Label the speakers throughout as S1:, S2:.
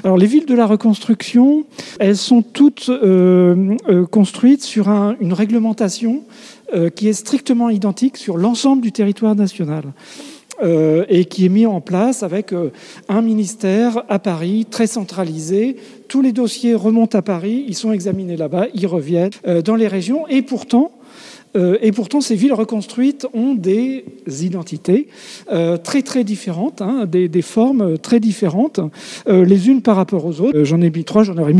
S1: Alors, les villes de la reconstruction, elles sont toutes construites sur une réglementation qui est strictement identique sur l'ensemble du territoire national. Et qui est mis en place avec un ministère à Paris, très centralisé. Tous les dossiers remontent à Paris, ils sont examinés là-bas, ils reviennent dans les régions. Et pourtant, ces villes reconstruites ont des identités très très différentes, hein, des formes très différentes, les unes par rapport aux autres. J'en ai mis 3, j'en aurais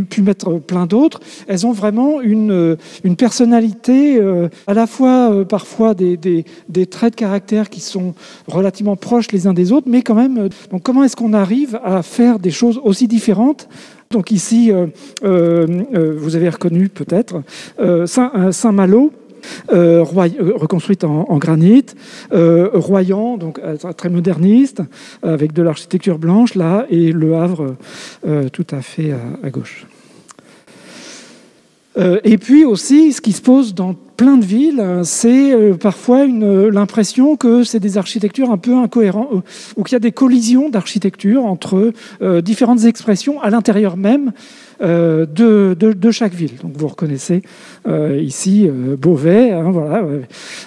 S1: pu mettre plein d'autres. Elles ont vraiment une personnalité, à la fois parfois des traits de caractère qui sont relativement proches les uns des autres, mais quand même, donc comment est-ce qu'on arrive à faire des choses aussi différentes ? Donc ici, vous avez reconnu peut-être Saint-Malo, reconstruite en granit, Royan, donc très moderniste, avec de l'architecture blanche là, et Le Havre tout à fait à gauche. Et puis aussi, ce qui se pose dans plein de villes, c'est parfois l'impression que c'est des architectures un peu incohérentes, ou qu'il y a des collisions d'architecture entre différentes expressions à l'intérieur même de chaque ville. Donc vous reconnaissez ici Beauvais, hein, voilà,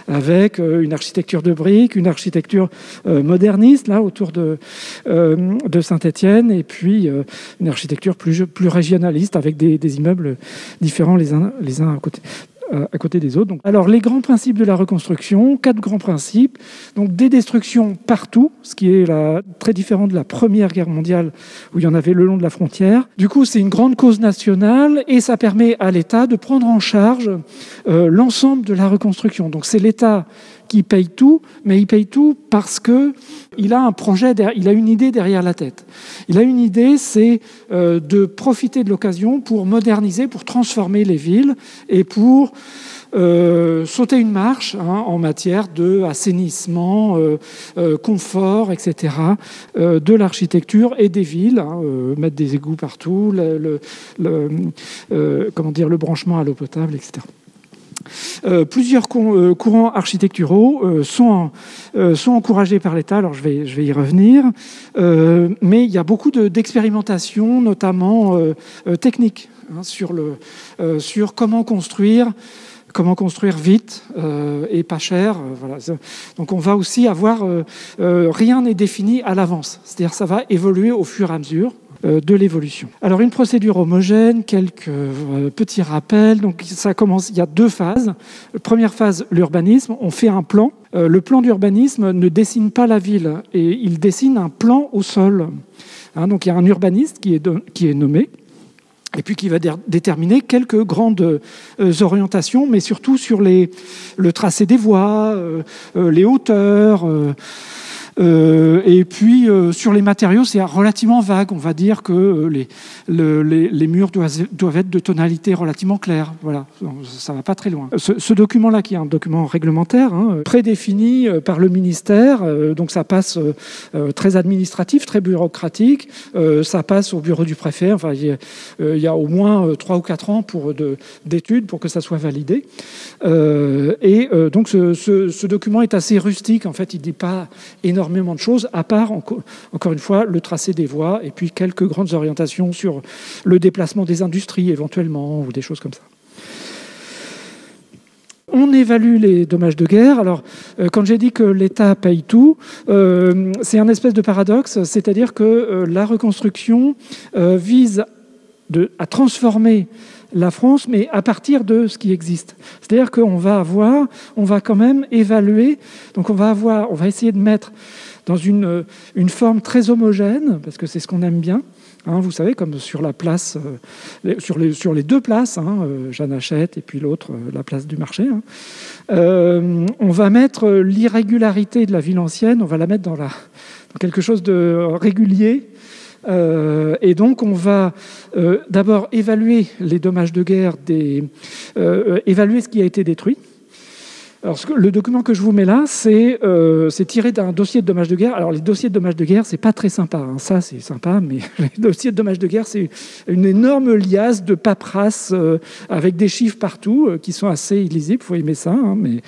S1: avec une architecture de briques, une architecture moderniste là autour de Saint-Étienne, et puis une architecture plus régionaliste avec des immeubles différents les uns à côté des autres. Donc, alors, les grands principes de la reconstruction, 4 grands principes. Donc, des destructions partout, ce qui est très différent de la Première Guerre mondiale, où il y en avait le long de la frontière. Du coup, c'est une grande cause nationale, et ça permet à l'État de prendre en charge l'ensemble de la reconstruction. Donc, c'est l'État qui paye tout, mais il paye tout parce qu'il a un projet, il a une idée derrière la tête. Il a une idée, c'est de profiter de l'occasion pour moderniser, pour transformer les villes et pour sauter une marche en matière d'assainissement, confort, etc., de l'architecture et des villes, mettre des égouts partout, le branchement à l'eau potable, etc. Plusieurs courants architecturaux sont encouragés par l'État, alors je vais y revenir, mais il y a beaucoup d'expérimentations, notamment techniques, sur comment construire vite et pas cher. Voilà. Donc on va aussi avoir... rien n'est défini à l'avance, c'est-à-dire ça va évoluer au fur et à mesure de l'évolution. Alors une procédure homogène, quelques petits rappels. Donc ça commence, il y a 2 phases. Première phase, l'urbanisme. On fait un plan. Le plan d'urbanisme ne dessine pas la ville, et il dessine un plan au sol. Donc il y a un urbaniste qui est nommé, et puis qui va déterminer quelques grandes orientations, mais surtout sur le tracé des voies, les hauteurs. Et puis sur les matériaux, c'est relativement vague. On va dire que les murs doivent être de tonalité relativement claire. Voilà, ça va pas très loin. Ce document-là, qui est un document réglementaire, prédéfini par le ministère, donc ça passe très administratif, très bureaucratique. Ça passe au bureau du préfet. Enfin, il y a au moins 3 ou 4 ans d'études pour que ça soit validé. Donc ce document est assez rustique. En fait, il dit pas énormément de choses, à part, encore une fois, le tracé des voies et puis quelques grandes orientations sur le déplacement des industries, éventuellement, ou des choses comme ça. On évalue les dommages de guerre. Alors, quand j'ai dit que l'État paye tout, c'est un espèce de paradoxe, c'est-à-dire que la reconstruction vise à transformer la France, mais à partir de ce qui existe. C'est-à-dire qu'on va quand même évaluer, donc on va essayer de mettre dans une forme très homogène, parce que c'est ce qu'on aime bien, vous savez, comme sur la place, sur les 2 places, Jeanne Hachette et puis l'autre, la place du marché. On va mettre l'irrégularité de la ville ancienne, on va la mettre dans quelque chose de régulier. Et donc, on va d'abord évaluer les dommages de guerre, évaluer ce qui a été détruit. Alors, le document que je vous mets là, c'est tiré d'un dossier de dommages de guerre. Alors, les dossiers de dommages de guerre, c'est pas très sympa. Ça, c'est sympa, mais les dossiers de dommages de guerre, c'est une énorme liasse de paperasse avec des chiffres partout qui sont assez illisibles. Il faut aimer ça, mais...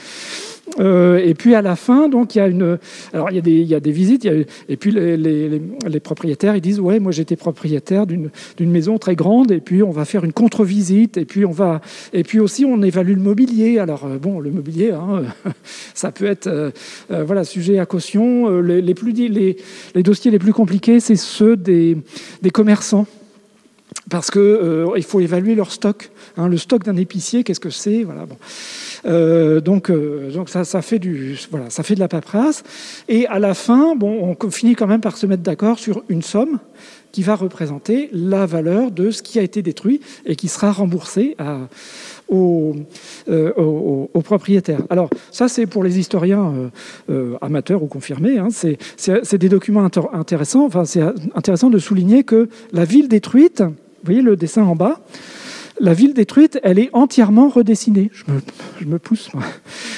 S1: Et puis à la fin, donc il y a des visites, et puis les propriétaires ils disent ouais, moi j'étais propriétaire d'une maison très grande, et puis on va faire une contre-visite, et puis aussi on évalue le mobilier. Alors bon, le mobilier, hein, ça peut être voilà, sujet à caution. Les dossiers les plus compliqués, c'est ceux des commerçants. Parce qu'il faut évaluer leur stock. Hein, le stock d'un épicier, qu'est-ce que c'est, voilà, bon. Donc ça fait de la paperasse. Et à la fin, bon, on finit quand même par se mettre d'accord sur une somme qui va représenter la valeur de ce qui a été détruit et qui sera remboursé aux propriétaires. Alors ça, c'est pour les historiens amateurs ou confirmés. Hein, c'est des documents intéressants. Enfin, c'est intéressant de souligner que la ville détruite, vous voyez le dessin en bas, la ville détruite, elle est entièrement redessinée. Je me pousse, moi.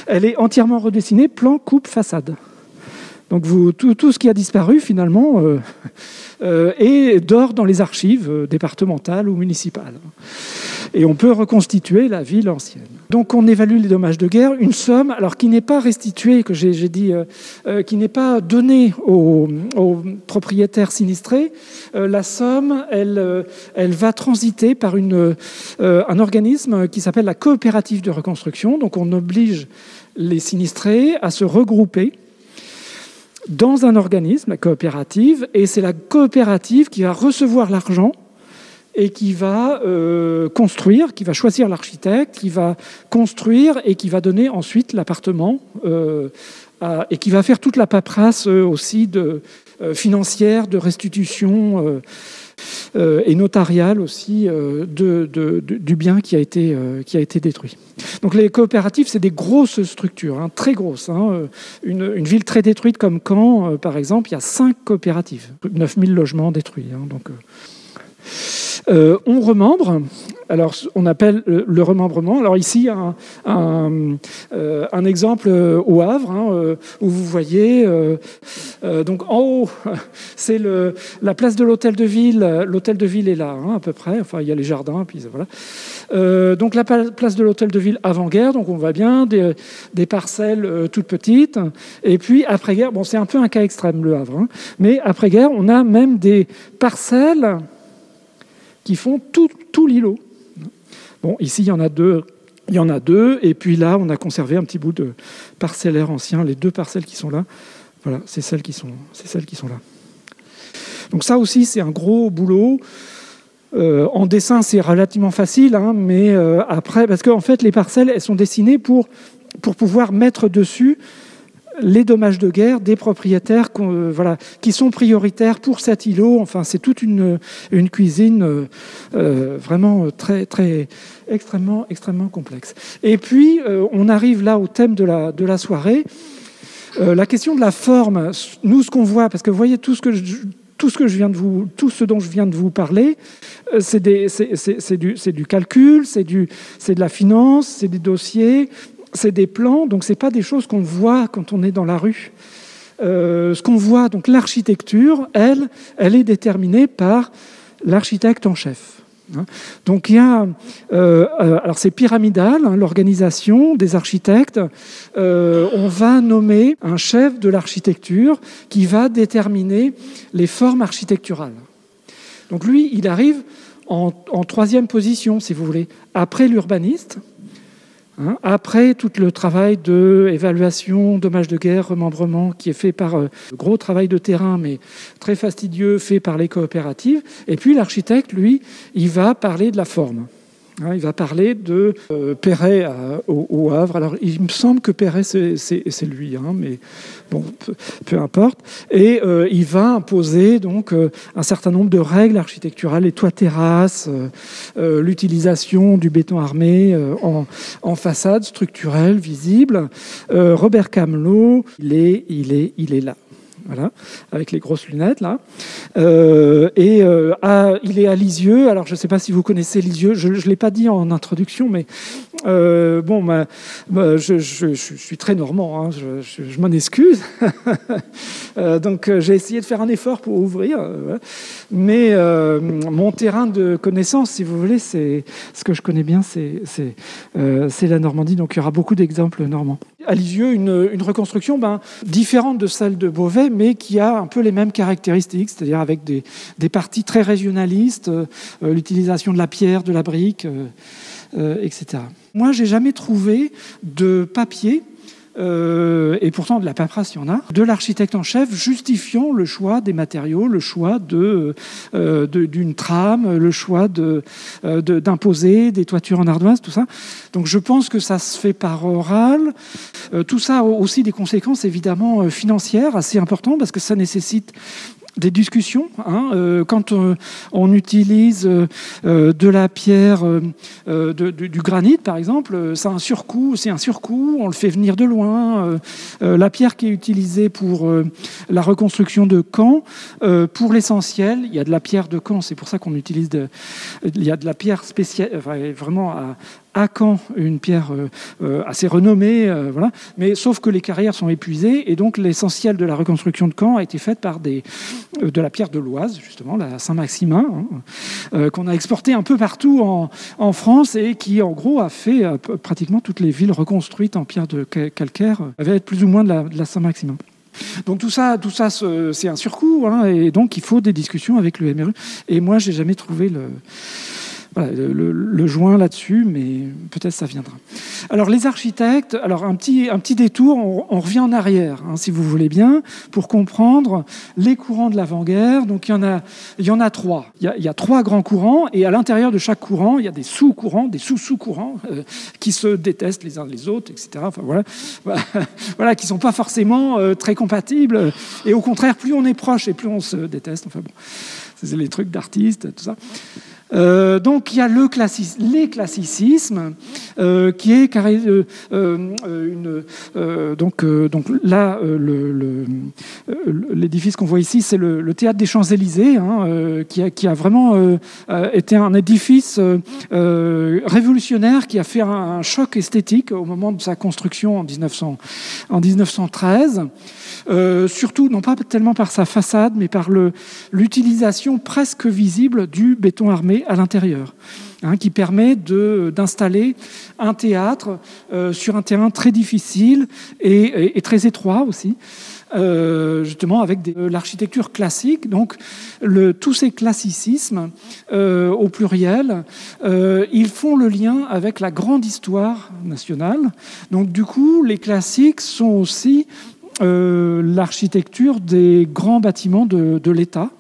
S1: Elle est entièrement redessinée, plan, coupe, façade. Donc tout ce qui a disparu, finalement, dort dans les archives départementales ou municipales. Et on peut reconstituer la ville ancienne. Donc on évalue les dommages de guerre, une somme, alors qui n'est pas restituée, que j'ai dit, qui n'est pas donnée aux propriétaires sinistrés. La somme, elle va transiter par un organisme qui s'appelle la coopérative de reconstruction. Donc on oblige les sinistrés à se regrouper dans un organisme, la coopérative, et c'est la coopérative qui va recevoir l'argent et qui va construire, qui va choisir l'architecte, qui va construire et qui va donner ensuite l'appartement et qui va faire toute la paperasse aussi financière, de restitution et notariale aussi du bien qui a été détruit. Donc les coopératives, c'est des grosses structures, hein, très grosses. Hein. Une ville très détruite comme Caen, par exemple, il y a 5 coopératives, 9000 logements détruits. Hein, donc, on remembre. Alors, on appelle le remembrement. Alors ici, un exemple au Havre, hein, où vous voyez, donc en haut, c'est la place de l'hôtel de ville. L'hôtel de ville est là, hein, à peu près. Enfin, il y a les jardins, puis voilà. Donc la place de l'hôtel de ville avant-guerre, donc on voit bien des parcelles toutes petites. Et puis après-guerre, bon, c'est un peu un cas extrême, le Havre, hein, mais après-guerre, on a même des parcelles qui font tout l'îlot. Bon, ici, il y en a deux, et puis là, on a conservé un petit bout de parcellaire ancien, les 2 parcelles qui sont là. Voilà, c'est celles qui sont là. Donc ça aussi, c'est un gros boulot. En dessin, c'est relativement facile, hein, mais après, parce qu'en fait, les parcelles, elles sont dessinées pour pouvoir mettre dessus les dommages de guerre des propriétaires qui sont prioritaires pour cet îlot. Enfin, c'est toute une cuisine vraiment extrêmement complexe. Et puis, on arrive là au thème de la soirée. La question de la forme. Nous, ce qu'on voit, parce que vous voyez tout ce dont je viens de vous parler, c'est du calcul, c'est de la finance, c'est des dossiers, c'est des plans, donc ce n'est pas des choses qu'on voit quand on est dans la rue. Ce qu'on voit, donc l'architecture, elle est déterminée par l'architecte en chef. Donc il y a, alors c'est pyramidal, hein, l'organisation des architectes. On va nommer un chef de l'architecture qui va déterminer les formes architecturales. Donc lui, il arrive en 3e position, si vous voulez, après l'urbaniste. Après tout le travail d'évaluation, dommages de guerre, remembrement, qui est fait par gros travail de terrain, mais très fastidieux, fait par les coopératives. Et puis l'architecte, lui, il va parler de la forme. Il va parler de Perret au Havre. Alors, il me semble que Perret, c'est lui, hein, mais bon, peu importe. Et il va imposer donc un certain nombre de règles architecturales, les toits terrasses, l'utilisation du béton armé en façade structurelle, visible. Robert Camelot, il est là. Voilà, avec les grosses lunettes là. Il est à Lisieux. Alors je ne sais pas si vous connaissez Lisieux. Je ne l'ai pas dit en introduction, mais je suis très normand. Hein, je m'en excuse. Donc j'ai essayé de faire un effort pour ouvrir. Mais mon terrain de connaissance, si vous voulez, c'est ce que je connais bien, c'est la Normandie. Donc il y aura beaucoup d'exemples normands. à Lisieux une reconstruction différente de celle de Beauvais, mais qui a un peu les mêmes caractéristiques, c'est-à-dire avec des parties très régionalistes, l'utilisation de la pierre, de la brique, etc. Moi, j'ai jamais trouvé de papier, et pourtant de la paperasse, il y en a, de l'architecte en chef justifiant le choix des matériaux, le choix d'une trame, le choix d'imposer des toitures en ardoise, tout ça. Donc je pense que ça se fait par oral. Tout ça a aussi des conséquences évidemment financières assez importantes parce que ça nécessite des discussions. Quand on utilise de la pierre, du granit par exemple, c'est un surcoût, on le fait venir de loin. La pierre qui est utilisée pour la reconstruction de Caen, pour l'essentiel, il y a de la pierre de Caen, c'est pour ça qu'on utilise il y a de la pierre spéciale, vraiment à Caen, une pierre assez renommée, voilà. Mais sauf que les carrières sont épuisées et donc l'essentiel de la reconstruction de Caen a été faite par de la pierre de l'Oise, justement, la Saint-Maximin, qu'on a exportée un peu partout en France et qui, en gros, a fait pratiquement toutes les villes reconstruites en pierre de calcaire avaient plus ou moins de la Saint-Maximin. Donc tout ça, c'est un surcoût, et donc il faut des discussions avec le MRU. Et moi, j'ai jamais trouvé le joint là-dessus, mais peut-être ça viendra. Alors les architectes, un petit détour, on revient en arrière, si vous voulez bien, pour comprendre les courants de l'avant-guerre. Donc il y en a trois. Il y a trois grands courants, et à l'intérieur de chaque courant, il y a des sous-courants, des sous-sous-courants qui se détestent les uns les autres, etc. Enfin, voilà, qui sont pas forcément très compatibles. Et au contraire, plus on est proche et plus on se déteste. Enfin bon, c'est les trucs d'artistes, tout ça. Donc il y a les classicismes qui est donc là l'édifice qu'on voit ici, c'est le théâtre des Champs-Élysées, qui a vraiment été un édifice révolutionnaire qui a fait un choc esthétique au moment de sa construction en 1913. Surtout, non pas tellement par sa façade, mais par l'utilisation presque visible du béton armé à l'intérieur, qui permet d'installer un théâtre sur un terrain très difficile et très étroit aussi, justement avec l'architecture classique. Donc tous ces classicismes au pluriel, ils font le lien avec la grande histoire nationale. Donc du coup, les classiques sont aussi l'architecture des grands bâtiments de l'État,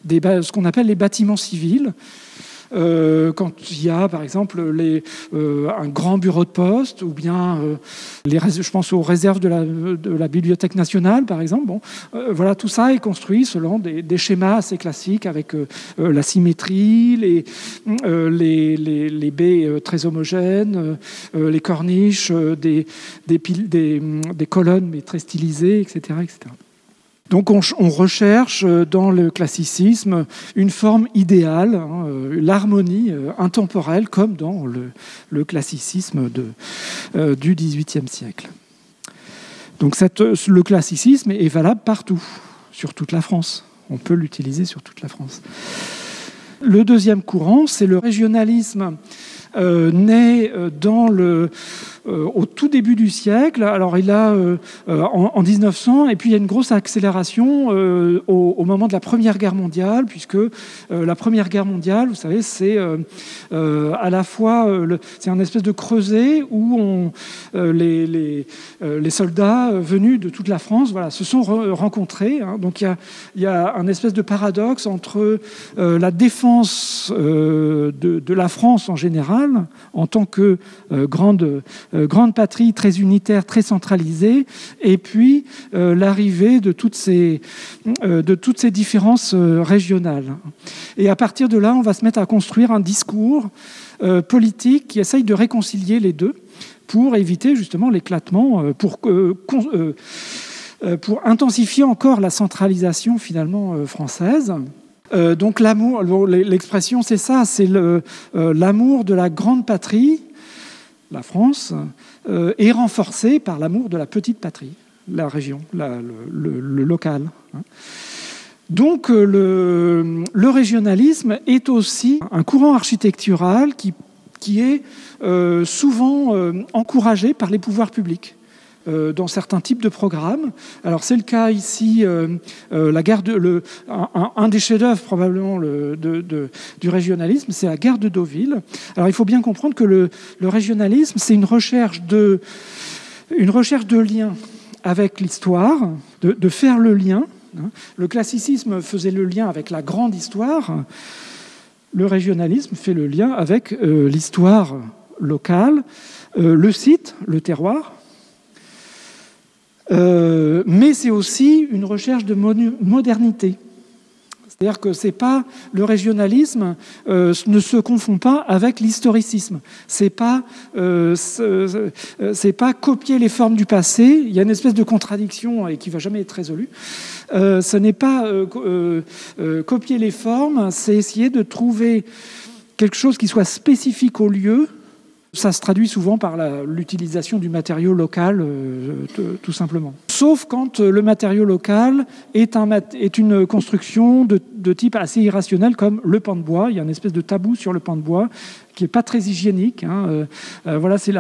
S1: ce qu'on appelle les bâtiments civils. Quand il y a, par exemple, un grand bureau de poste, ou bien je pense aux réserves de la Bibliothèque nationale, par exemple. Bon, voilà, tout ça est construit selon des schémas assez classiques, avec la symétrie, les baies très homogènes, les corniches, des colonnes mais très stylisées, etc., etc. Donc on recherche dans le classicisme une forme idéale, l'harmonie intemporelle, comme dans le classicisme du XVIIIe siècle. Donc le classicisme est valable partout, sur toute la France. On peut l'utiliser sur toute la France. Le deuxième courant, c'est le régionalisme, né au tout début du siècle. Alors il a en 1900, et puis il y a une grosse accélération au moment de la Première Guerre mondiale, puisque la Première Guerre mondiale, vous savez, c'est à la fois c'est un espèce de creuset où les soldats venus de toute la France, voilà, se sont rencontrés. Donc il y a un espèce de paradoxe entre la défense de la France en général, en tant que grande patrie très unitaire, très centralisée, et puis l'arrivée de toutes ces différences régionales. Et à partir de là, on va se mettre à construire un discours politique qui essaye de réconcilier les deux pour éviter justement l'éclatement, pour intensifier encore la centralisation finalement française. Donc l'amour, l'expression c'est ça, c'est l'amour de la grande patrie, la France, est renforcé par l'amour de la petite patrie, la région, le local. Donc le régionalisme est aussi un courant architectural qui est souvent encouragé par les pouvoirs publics. dans certains types de programmes. Alors c'est le cas ici, la gare un des chefs-d'œuvre probablement du régionalisme, c'est la gare de Deauville. Alors il faut bien comprendre que le régionalisme, c'est une recherche de lien avec l'histoire, de faire le lien. Le classicisme faisait le lien avec la grande histoire. Le régionalisme fait le lien avec l'histoire locale, le site, le terroir. Mais c'est aussi une recherche de modernité. C'est-à-dire que le régionalisme ne se confond pas avec l'historicisme. C'est pas copier les formes du passé. Il y a une espèce de contradiction et qui va jamais être résolue. Ce n'est pas copier les formes, c'est essayer de trouver quelque chose qui soit spécifique au lieu. Ça se traduit souvent par l'utilisation du matériau local, tout simplement. Sauf quand le matériau local est une construction de type assez irrationnel, comme le pan de bois. Il y a une espèce de tabou sur le pan de bois qui n'est pas très hygiénique. Voilà, c'est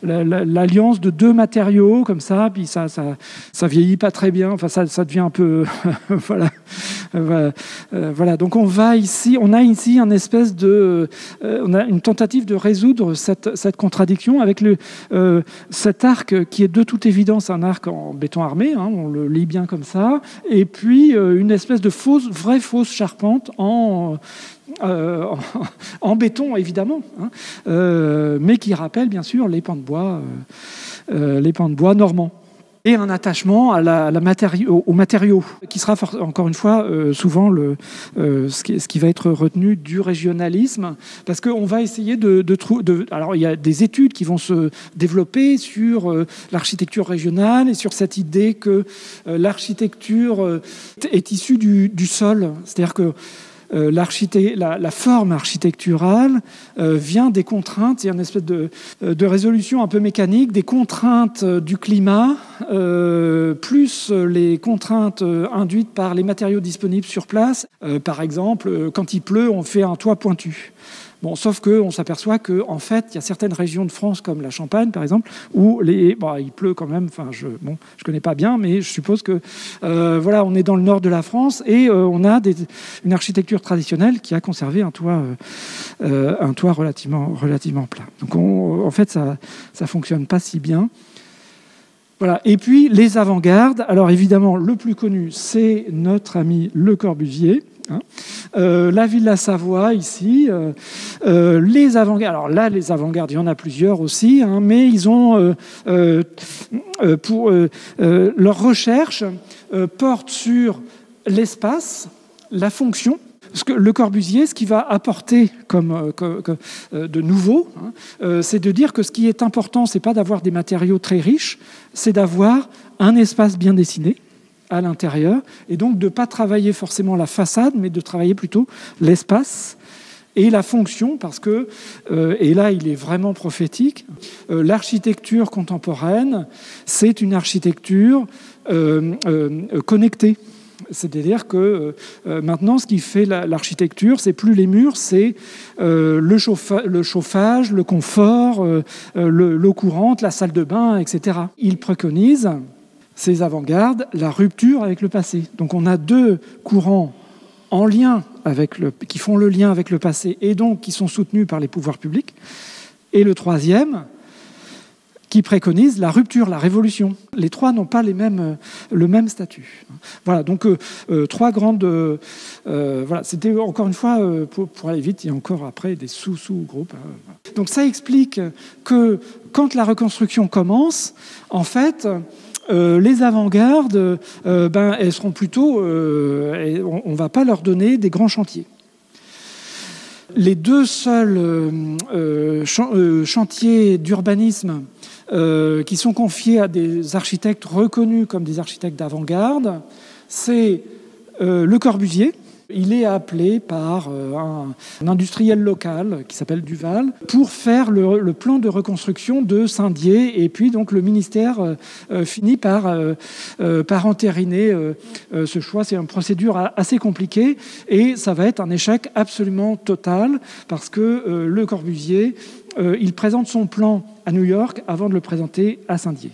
S1: l'alliance de deux matériaux, comme ça, puis ça vieillit pas très bien. Enfin, ça devient un peu... voilà. Donc on a ici un espèce de... on a une tentative de résoudre cette contradiction avec cet arc qui est de toute évidence un arc en béton armé, on le lit bien comme ça, et puis une espèce de vraie fausse charpente en béton, évidemment, mais qui rappelle bien sûr les pans de bois normands. Et un attachement aux matériaux, qui sera encore une fois souvent ce qui va être retenu du régionalisme, parce qu'on va essayer de trouver... Alors il y a des études qui vont se développer sur l'architecture régionale et sur cette idée que l'architecture est issue du sol, c'est-à-dire que la forme architecturale vient des contraintes. Il y a une espèce de résolution un peu mécanique des contraintes du climat, plus les contraintes induites par les matériaux disponibles sur place. Par exemple, quand il pleut, on fait un toit pointu. Bon, sauf qu'on s'aperçoit qu'en fait, il y a certaines régions de France, comme la Champagne, par exemple, où il pleut quand même. Enfin, je connais pas bien, mais je suppose que on est dans le nord de la France et on a une architecture traditionnelle qui a conservé un toit relativement plat. Donc, en fait, ça fonctionne pas si bien. Voilà. Et puis les avant-gardes. Alors évidemment, le plus connu, c'est notre ami Le Corbusier. La ville de la Savoie ici, les avant-gardes. Alors là, les avant-gardes, il y en a plusieurs aussi, mais ils ont leur recherche porte sur l'espace, la fonction. Parce que Le Corbusier, ce qu'il va apporter comme de nouveau, c'est de dire que ce qui est important, c'est pas d'avoir des matériaux très riches, c'est d'avoir un espace bien dessiné à l'intérieur, et donc de ne pas travailler forcément la façade, mais de travailler plutôt l'espace et la fonction, parce que, et là il est vraiment prophétique, l'architecture contemporaine, c'est une architecture connectée. C'est-à-dire que maintenant, ce qui fait l'architecture, c'est plus les murs, c'est le chauffage, le confort, l'eau courante, la salle de bain, etc. Il préconise, ces avant-gardes, la rupture avec le passé. Donc on a deux courants en lien qui font le lien avec le passé et donc qui sont soutenus par les pouvoirs publics. Et le troisième, qui préconise la rupture, la révolution. Les trois n'ont pas le même statut. Voilà, donc trois grandes... voilà, c'était encore une fois, pour aller vite, il y a encore après des sous-groupes. Donc ça explique que quand la reconstruction commence, en fait... les avant-gardes, elles seront plutôt... on ne va pas leur donner des grands chantiers. Les deux seuls chantiers d'urbanisme qui sont confiés à des architectes reconnus comme des architectes d'avant-garde, c'est Le Corbusier. Il est appelé par un industriel local qui s'appelle Duval pour faire le plan de reconstruction de Saint-Dié. Et puis donc le ministère finit par entériner ce choix. C'est une procédure assez compliquée et ça va être un échec absolument total parce que Le Corbusier il présente son plan à New York avant de le présenter à Saint-Dié.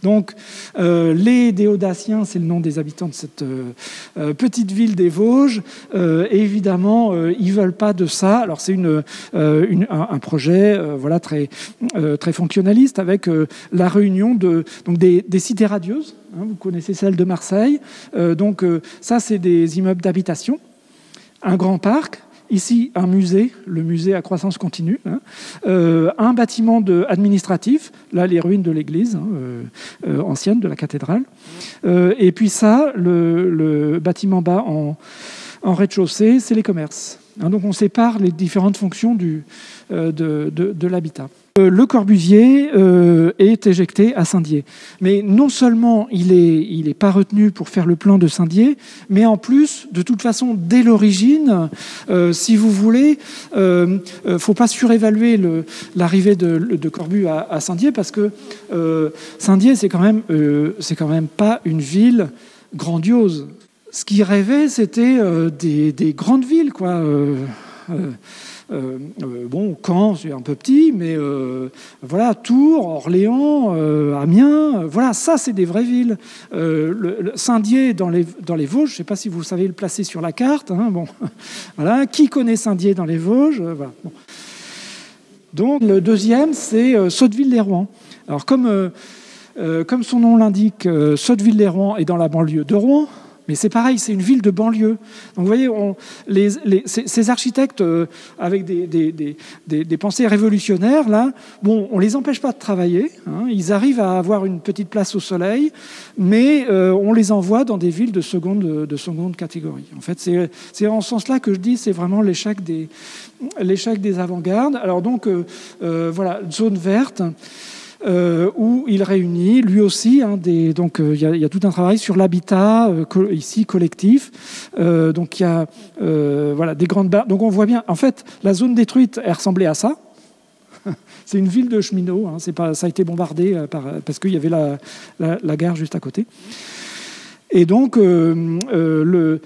S1: Donc, les Déodaciens, c'est le nom des habitants de cette petite ville des Vosges. Et évidemment, ils ne veulent pas de ça. Alors, c'est un projet voilà, très fonctionnaliste avec la réunion donc des cités radieuses. Hein, vous connaissez celle de Marseille. Donc, ça, c'est des immeubles d'habitation. Un grand parc. Ici, un musée, le musée à croissance continue, hein, un bâtiment administratif, là les ruines de l'église ancienne, de la cathédrale, et puis ça, le bâtiment bas en rez-de-chaussée, c'est les commerces. Hein, donc on sépare les différentes fonctions de l'habitat. Le Corbusier est éjecté à Saint-Dié. Mais non seulement il est pas retenu pour faire le plan de Saint-Dié, mais en plus, de toute façon, dès l'origine, si vous voulez, faut pas surévaluer l'arrivée de Corbu à Saint-Dié, parce que Saint-Dié, c'est quand même pas une ville grandiose. Ce qu'il rêvait, c'était des grandes villes, quoi. Bon, Caen, c'est un peu petit, mais voilà, Tours, Orléans, Amiens, voilà, ça, c'est des vraies villes. Saint-Dié, dans les Vosges, je ne sais pas si vous savez le placer sur la carte. Hein, bon, voilà, qui connaît Saint-Dié dans les Vosges, voilà. Bon. Donc, le deuxième, c'est Sotteville-lès-Rouen. Alors, comme son nom l'indique, Sotteville-lès-Rouen est dans la banlieue de Rouen. Mais c'est pareil, c'est une ville de banlieue. Donc vous voyez, ces architectes avec des pensées révolutionnaires, là, bon, on ne les empêche pas de travailler. Hein, ils arrivent à avoir une petite place au soleil, mais on les envoie dans des villes de seconde catégorie. En fait, c'est en ce sens-là que je dis c'est vraiment l'échec des avant-gardes. Alors donc, voilà, zone verte. Où il réunit lui aussi donc il y a tout un travail sur l'habitat ici collectif, donc il y a voilà des grandes barres. Donc on voit bien en fait la zone détruite elle ressemblait à ça. C'est une ville de cheminots, hein, ça a été bombardé parce qu'il y avait la gare juste à côté. Et donc, les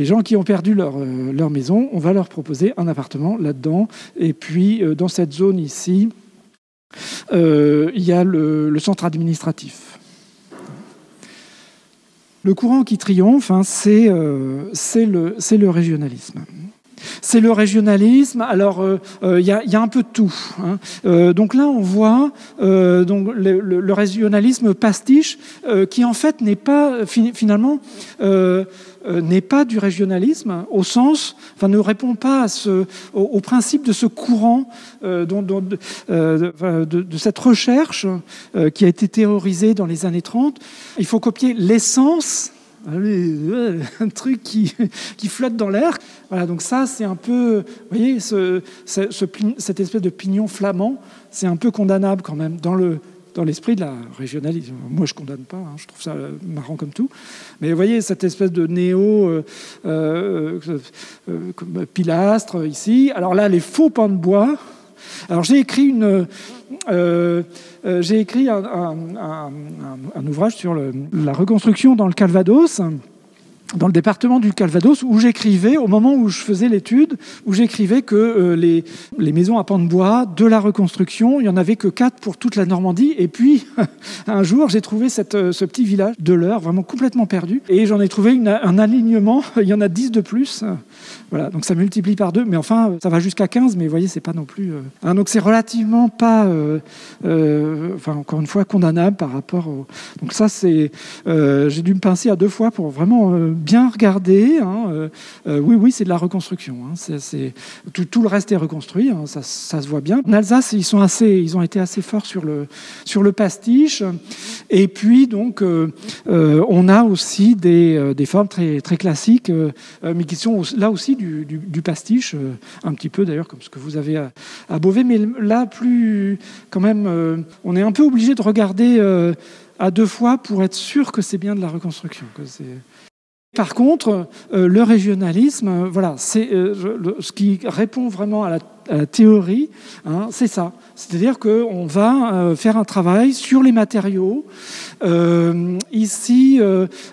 S1: gens qui ont perdu leur maison, on va leur proposer un appartement là-dedans. Et puis, dans cette zone ici, il y a le centre administratif. Le courant qui triomphe, hein, c'est le régionalisme. C'est le régionalisme. Alors, il y a un peu de tout. Hein. Donc là, on voit donc le régionalisme pastiche, qui en fait n'est pas finalement n'est pas du régionalisme au sens, enfin ne répond pas au principe de ce courant de cette recherche qui a été théorisée dans les années 30. Il faut copier l'essence. Un truc qui flotte dans l'air. Voilà, donc ça, c'est un peu... Vous voyez, cette espèce de pignon flamand, c'est un peu condamnable quand même dans l'esprit de la régionalisme. Moi, je ne condamne pas, hein, je trouve ça marrant comme tout. Mais vous voyez, cette espèce de pilastre ici. Alors là, les faux pans de bois. Alors j'ai écrit un ouvrage sur la reconstruction dans le Calvados, dans le département du Calvados, où j'écrivais, au moment où je faisais l'étude, où j'écrivais que les maisons à pans de bois de la reconstruction, il n'y en avait que 4 pour toute la Normandie. Et puis, un jour, j'ai trouvé ce petit village de l'Eure, vraiment complètement perdu. Et j'en ai trouvé un alignement, il y en a 10 de plus. Voilà, donc ça multiplie par 2, mais enfin, ça va jusqu'à 15, mais vous voyez, c'est pas non plus... Hein, donc c'est relativement pas, enfin, encore une fois, condamnable par rapport au... Donc ça, c'est... j'ai dû me pincer à 2 fois pour vraiment bien regarder. Hein, oui, c'est de la reconstruction. Hein, tout le reste est reconstruit, hein, ça se voit bien. En Alsace, ils ont été assez forts sur le pastiche. Et puis, donc, on a aussi des formes très, très classiques, mais qui sont là aussi du pastiche, un petit peu d'ailleurs comme ce que vous avez à Beauvais, mais là plus quand même, on est un peu obligé de regarder à 2 fois pour être sûr que c'est bien de la reconstruction. Par contre, le régionalisme, voilà, c'est ce qui répond vraiment à la théorie, hein, c'est ça. C'est-à-dire qu'on va faire un travail sur les matériaux. Ici,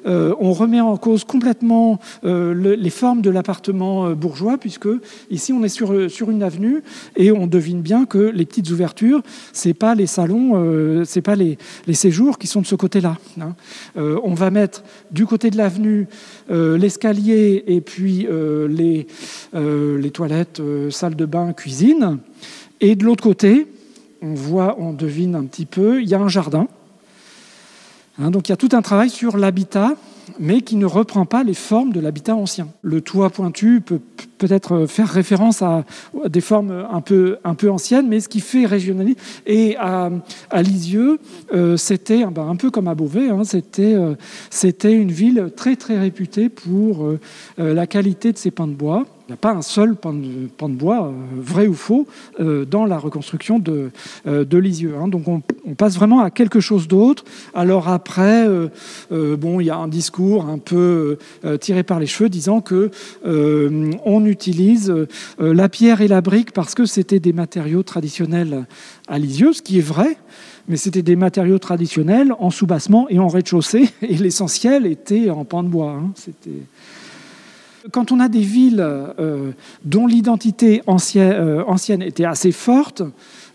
S1: on remet en cause complètement les formes de l'appartement bourgeois, puisque ici, on est sur une avenue et on devine bien que les petites ouvertures, c'est pas les salons, c'est pas les séjours qui sont de ce côté-là. Hein. On va mettre du côté de l'avenue l'escalier et puis les toilettes, salle de bain, cuisine. Et de l'autre côté, on devine un petit peu, il y a un jardin. Hein, donc il y a tout un travail sur l'habitat, mais qui ne reprend pas les formes de l'habitat ancien. Le toit pointu peut peut-être faire référence à des formes un peu anciennes, mais ce qui fait régionaliser. Et à Lisieux, c'était un peu comme à Beauvais, hein, c'était une ville très très réputée pour la qualité de ses pans de bois. Il n'y a pas un seul pan de bois, vrai ou faux, dans la reconstruction de Lisieux. Hein. Donc on passe vraiment à quelque chose d'autre. Alors après, il y a un discours un peu tiré par les cheveux disant que on utilise la pierre et la brique parce que c'était des matériaux traditionnels à Lisieux, ce qui est vrai. Mais c'était des matériaux traditionnels en soubassement et en rez-de-chaussée, et l'essentiel était en pan de bois. Hein. Quand on a des villes dont l'identité ancienne était assez forte,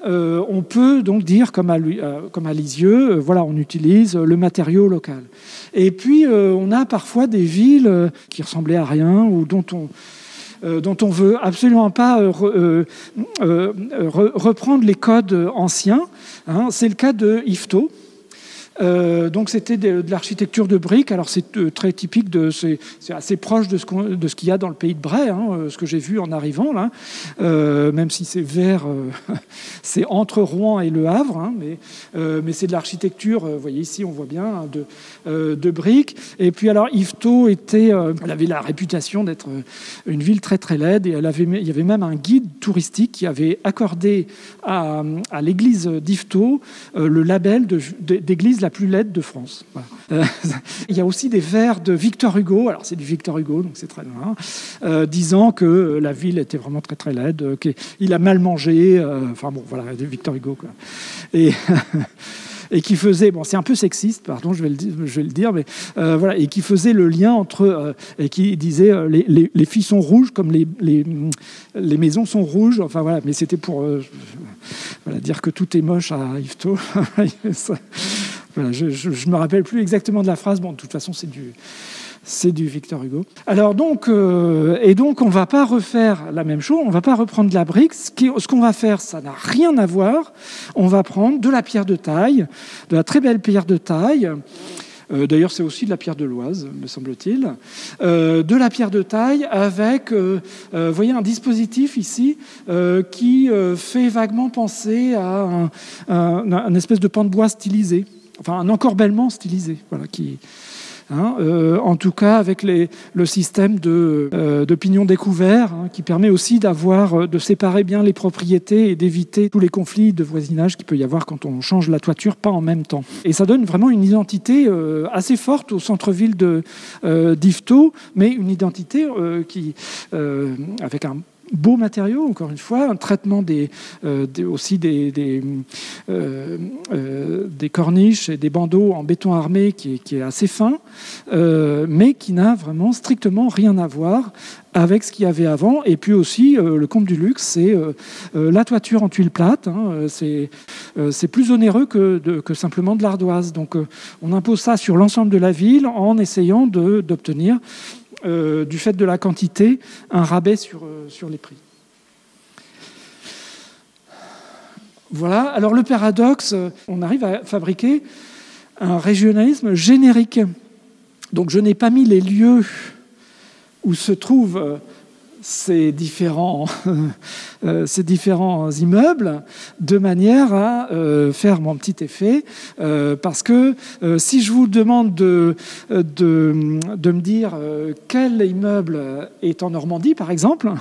S1: on peut donc dire, comme à Lisieux, voilà, on utilise le matériau local. Et puis, on a parfois des villes qui ressemblaient à rien ou dont on veut absolument pas reprendre les codes anciens. Hein. C'est le cas de Yvetot. Donc c'était de l'architecture de briques. Alors c'est très typique c'est assez proche de ce qu'il y a dans le pays de Bray, hein, ce que j'ai vu en arrivant là. Même si c'est vers, c'est entre Rouen et Le Havre, hein, mais c'est de l'architecture. Vous voyez ici, on voit bien hein, de briques. Et puis alors Yvetot elle avait la réputation d'être une ville très très laide, et il y avait même un guide touristique qui avait accordé à l'église d'Yvetot le label d'église la plus laide de France. Voilà. Il y a aussi des vers de Victor Hugo, alors c'est du Victor Hugo, donc c'est très loin, disant que la ville était vraiment très très laide, qu'il a mal mangé, enfin bon, voilà, de Victor Hugo, quoi. Et qui faisait, bon, c'est un peu sexiste, pardon, je vais le dire, mais voilà, et qui faisait le lien entre, et qui disait les filles sont rouges comme les maisons sont rouges, enfin voilà, mais c'était pour voilà, dire que tout est moche à Yvetot. Voilà, je ne me rappelle plus exactement de la phrase, bon, de toute façon, c'est du Victor Hugo. Alors donc, on ne va pas refaire la même chose, on ne va pas reprendre de la brique. Ce qu'on va faire, ça n'a rien à voir. On va prendre de la pierre de taille, de la très belle pierre de taille. D'ailleurs, c'est aussi de la pierre de l'Oise, me semble-t-il. De la pierre de taille avec, vous voyez, un dispositif ici qui fait vaguement penser à un espèce de pan de bois stylisé. Enfin, un encorbellement stylisé, voilà, en tout cas avec le système de pignon découvert, hein, qui permet aussi de séparer bien les propriétés et d'éviter tous les conflits de voisinage qu'il peut y avoir quand on change la toiture pas en même temps. Et ça donne vraiment une identité assez forte au centre-ville d'Yvetot, mais une identité avec un beaux matériaux, encore une fois, un traitement aussi des corniches et des bandeaux en béton armé qui est assez fin, mais qui n'a vraiment strictement rien à voir avec ce qu'il y avait avant. Et puis aussi, le comble du luxe, c'est la toiture en tuiles plates. Hein, c'est plus onéreux que simplement de l'ardoise. Donc on impose ça sur l'ensemble de la ville en essayant d'obtenir du fait de la quantité, un rabais sur les prix. Voilà, alors le paradoxe, on arrive à fabriquer un régionalisme générique. Donc je n'ai pas mis les lieux où se trouvent ces différents immeubles de manière à faire mon petit effet, parce que si je vous demande de me dire quel immeuble est en Normandie, par exemple,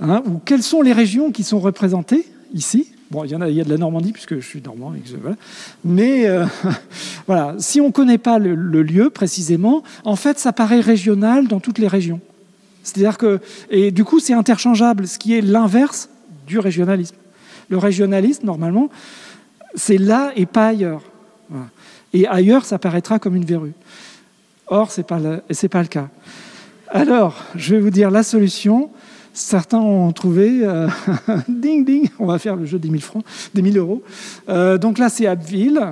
S1: hein, ou quelles sont les régions qui sont représentées ici. Bon, il y a de la Normandie, puisque je suis normand. Voilà. Mais voilà, si on ne connaît pas le lieu précisément, en fait, ça paraît régional dans toutes les régions. C'est-à-dire que, et du coup, c'est interchangeable, ce qui est l'inverse du régionalisme. Le régionalisme, normalement, c'est là et pas ailleurs. Voilà. Et ailleurs, ça paraîtra comme une verrue. Or, c'est pas le cas. Alors, je vais vous dire la solution. Certains ont trouvé, ding ding, on va faire le jeu des 1000 francs, des 1000 euros. Donc là, c'est Abbeville.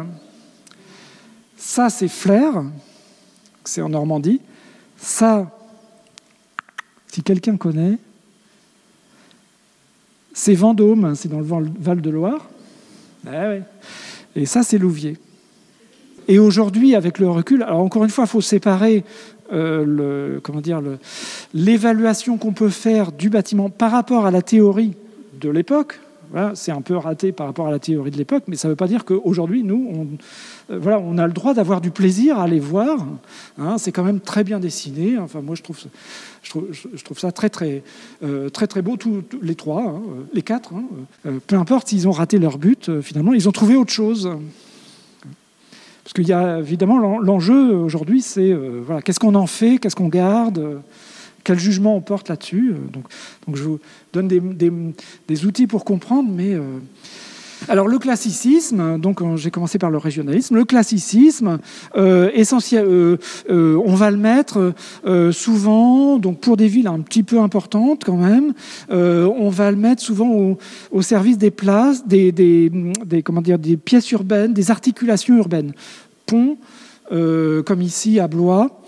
S1: Ça, c'est Flers, c'est en Normandie. Ça, si quelqu'un connaît, c'est Vendôme, c'est dans le Val-de-Loire. Ah ouais. Et ça, c'est Louviers. Et aujourd'hui, avec le recul, alors encore une fois, il faut séparer l'évaluation qu'on peut faire du bâtiment par rapport à la théorie de l'époque. Voilà, c'est un peu raté par rapport à la théorie de l'époque, mais ça ne veut pas dire qu'aujourd'hui, nous, on a le droit d'avoir du plaisir à les voir. Hein, c'est quand même très bien dessiné. Enfin, moi, je trouve ça très, très, très, très beau, tous les trois, hein, les quatre. Hein, peu importe s'ils ont raté leur but, finalement, ils ont trouvé autre chose. Parce qu'il y a évidemment l'enjeu aujourd'hui, c'est voilà, qu'est-ce qu'on en fait, qu'est-ce qu'on garde, quel jugement on porte là-dessus. Donc je vous donne des outils pour comprendre, mais alors le classicisme, donc j'ai commencé par le régionalisme. Le classicisme, essentiel, on va le mettre souvent, donc pour des villes un petit peu importantes quand même, on va le mettre souvent au service des places, des pièces urbaines, des articulations urbaines. Ponts, comme ici à Blois.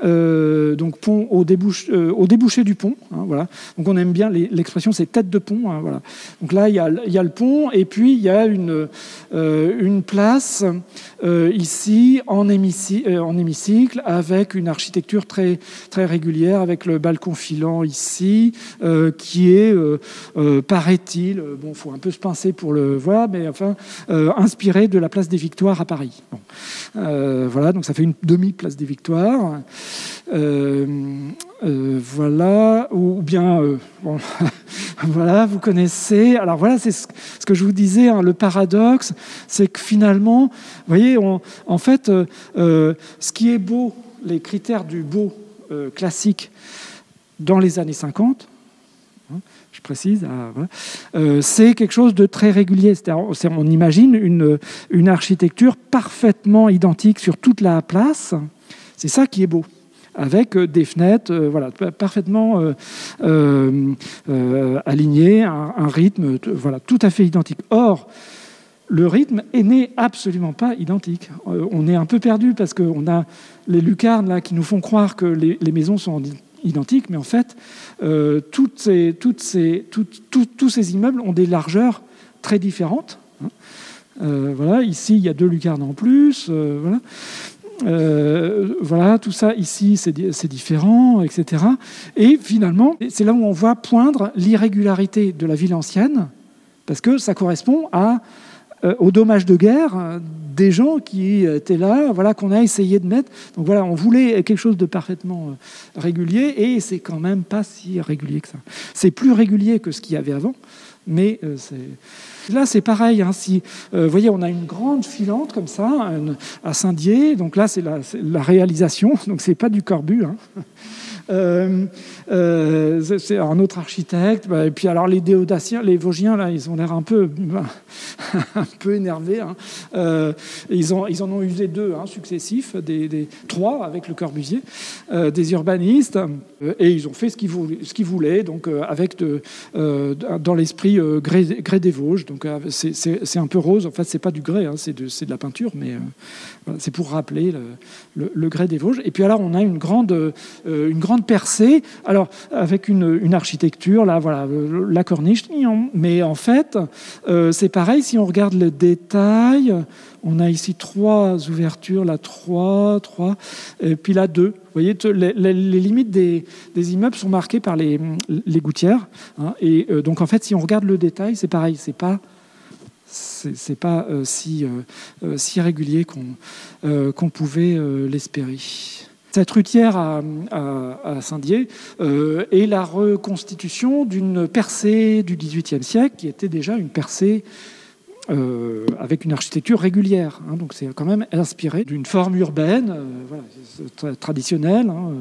S1: Donc pont au débouché du pont, hein, voilà. Donc on aime bien l'expression, c'est tête de pont, hein, voilà. Donc là il y a le pont et puis il y a une place ici en hémicycle avec une architecture très très régulière avec le balcon filant ici qui est paraît-il, bon faut un peu se pincer pour le voir, mais enfin inspiré de la place des Victoires à Paris. Bon. Voilà, donc ça fait une demi-place des Victoires. Voilà, ou bien, bon, voilà, vous connaissez. Alors voilà, c'est ce que je vous disais, hein, le paradoxe, c'est que finalement, vous voyez, en fait, ce qui est beau, les critères du beau classique dans les années 50, hein, je précise, voilà, c'est quelque chose de très régulier. C'est-à-dire, on imagine une architecture parfaitement identique sur toute la place. C'est ça qui est beau, avec des fenêtres voilà, parfaitement alignées, un rythme voilà, tout à fait identique. Or, le rythme n'est absolument pas identique. On est un peu perdu parce qu'on a les lucarnes là, qui nous font croire que les maisons sont identiques, mais en fait, tous ces immeubles ont des largeurs très différentes. Voilà, ici, il y a 2 lucarnes en plus. Voilà. Voilà, tout ça ici c'est différent, etc. Et finalement, c'est là où on voit poindre l'irrégularité de la ville ancienne, parce que ça correspond aux dommages de guerre des gens qui étaient là, voilà, qu'on a essayé de mettre. Donc voilà, on voulait quelque chose de parfaitement régulier, et c'est quand même pas si régulier que ça. C'est plus régulier que ce qu'il y avait avant, mais là, c'est pareil. Hein, vous voyez, on a une grande filante comme ça à Saint-Dié. Donc là, c'est la réalisation. Donc c'est pas du Corbu. Hein. C'est un autre architecte. Et puis alors les Déodatiens, les Vosgiens, là, ils ont l'air un peu énervés. Hein. Ils en ont usé 2 hein, successifs, 3 avec le Corbusier, des urbanistes, et ils ont fait ce qu'ils voulaient, donc avec dans l'esprit grès des Vosges. Donc c'est un peu rose. En fait, c'est pas du grès, hein, c'est de la peinture, mais voilà, c'est pour rappeler le grès des Vosges. Et puis alors, on a une grande percée, alors avec une architecture, là, voilà, la corniche, mais en fait, c'est pareil, si on regarde le détail, on a ici 3 ouvertures, là 3, et puis là 2. Vous voyez, les limites des immeubles sont marquées par les gouttières, hein, et donc en fait, si on regarde le détail, c'est pareil, c'est pas si régulier qu'on pouvait l'espérer. Cette rutière à Saint-Dié est la reconstitution d'une percée du XVIIIe siècle qui était déjà une percée avec une architecture régulière. Hein, donc c'est quand même inspiré d'une forme urbaine voilà, traditionnelle. Hein.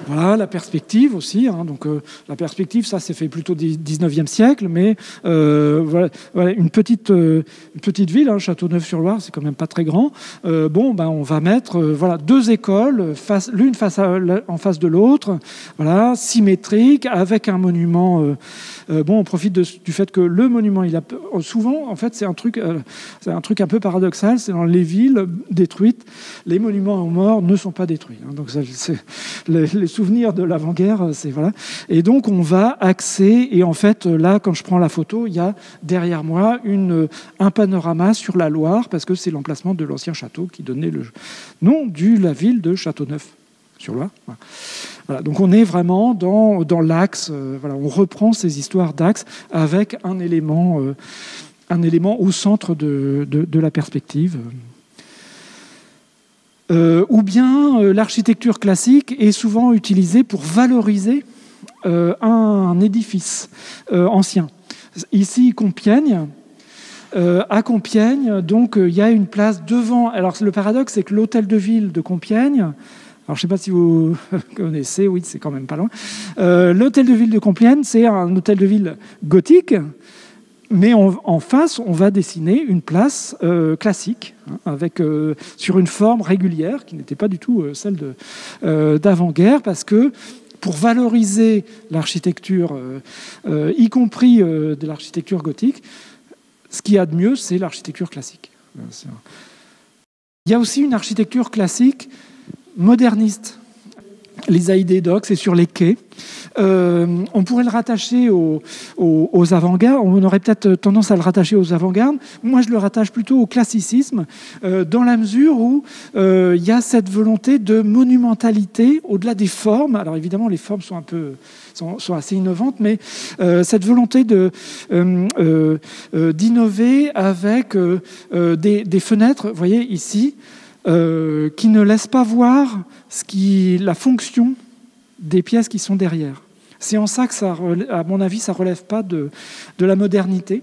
S1: Voilà, la perspective aussi. Donc, la perspective, ça, c'est fait plutôt du 19e siècle, mais voilà, une petite ville, Châteauneuf-sur-Loire, c'est quand même pas très grand. On va mettre voilà, 2 écoles, l'une en face de l'autre, voilà, symétrique, avec un monument. On profite du fait que le monument, il a souvent, en fait, c'est un truc un peu paradoxal. C'est dans les villes détruites, les monuments aux morts ne sont pas détruits. Donc, c'est les souvenirs de l'avant-guerre, c'est voilà. Et donc, on va axer. Et en fait, là, quand je prends la photo, il y a derrière moi un panorama sur la Loire, parce que c'est l'emplacement de l'ancien château qui donnait le nom de la ville de Châteauneuf-sur-Loire. Voilà, donc on est vraiment dans l'axe. Voilà, on reprend ces histoires d'axe avec un élément au centre de la perspective. Ou bien l'architecture classique est souvent utilisée pour valoriser un édifice ancien. Ici, Compiègne. À Compiègne, donc il y a une place devant. Alors le paradoxe, c'est que l'hôtel de ville de Compiègne. Alors, je ne sais pas si vous connaissez, oui, c'est quand même pas loin. L'hôtel de ville de Compiègne, c'est un hôtel de ville gothique, mais en face, on va dessiner une place classique, avec, sur une forme régulière, qui n'était pas du tout celle d'avant-guerre, parce que pour valoriser l'architecture, y compris de l'architecture gothique, ce qu'il y a de mieux, c'est l'architecture classique. Il y a aussi une architecture classique moderniste. Les Haïdés-Docks, c'est sur les quais. On pourrait le rattacher aux avant-gardes. On aurait peut-être tendance à le rattacher aux avant-gardes. Moi, je le rattache plutôt au classicisme, dans la mesure où il y a cette volonté de monumentalité au-delà des formes. Alors évidemment, les formes sont assez innovantes, mais cette volonté d'innover avec des fenêtres, vous voyez ici, qui ne laissent pas voir la fonction des pièces qui sont derrière. C'est en ça que, à mon avis, ça ne relève pas de la modernité.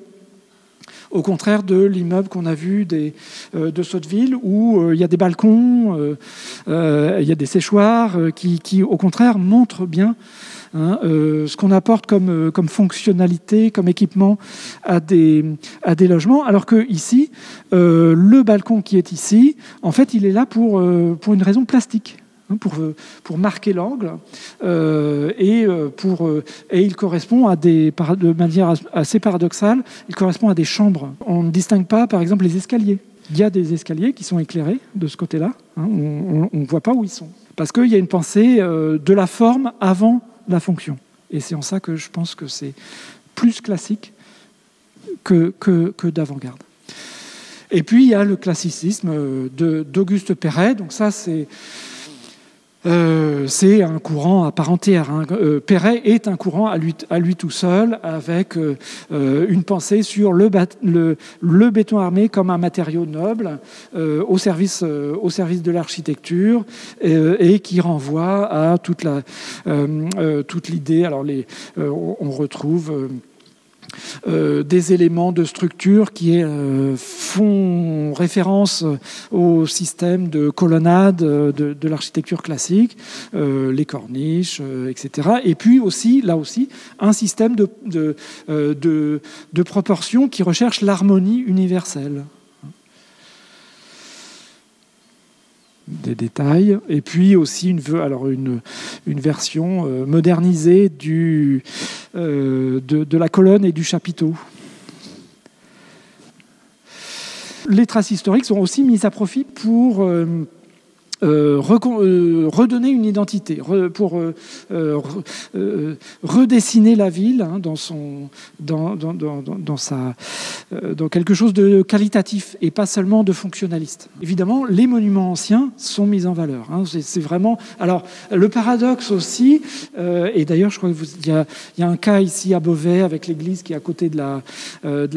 S1: Au contraire de l'immeuble qu'on a vu de Sotteville, où il y a des balcons, il y a des séchoirs qui, au contraire, montrent bien ce qu'on apporte comme fonctionnalité, comme équipement à des logements. Alors que ici, le balcon qui est ici, en fait, il est là pour une raison plastique. Pour marquer l'angle, et il correspond de manière assez paradoxale, il correspond à des chambres. On ne distingue pas, par exemple, les escaliers. Il y a des escaliers qui sont éclairés de ce côté-là. On ne voit pas où ils sont. Parce qu'il y a une pensée de la forme avant la fonction. Et c'est en ça que je pense que c'est plus classique que d'avant-garde. Et puis, il y a le classicisme d'Auguste Perret. Donc ça, c'est un courant à part entière. Perret est un courant à lui tout seul, avec une pensée sur le béton armé comme un matériau noble au service de l'architecture, et qui renvoie à toute l'idée. Alors on retrouve des éléments de structure qui font référence au système de colonnade de l'architecture classique, les corniches, etc. Et puis aussi, là aussi, un système de proportion qui recherche l'harmonie universelle. Des détails, et puis aussi une version modernisée de la colonne et du chapiteau. Les traces historiques sont aussi mises à profit pour redonner une identité, pour redessiner la ville dans quelque chose de qualitatif et pas seulement de fonctionnaliste. Évidemment, les monuments anciens sont mis en valeur. C'est vraiment. Alors, le paradoxe aussi, et d'ailleurs, je crois qu'il y a un cas ici à Beauvais avec l'église qui est à côté de la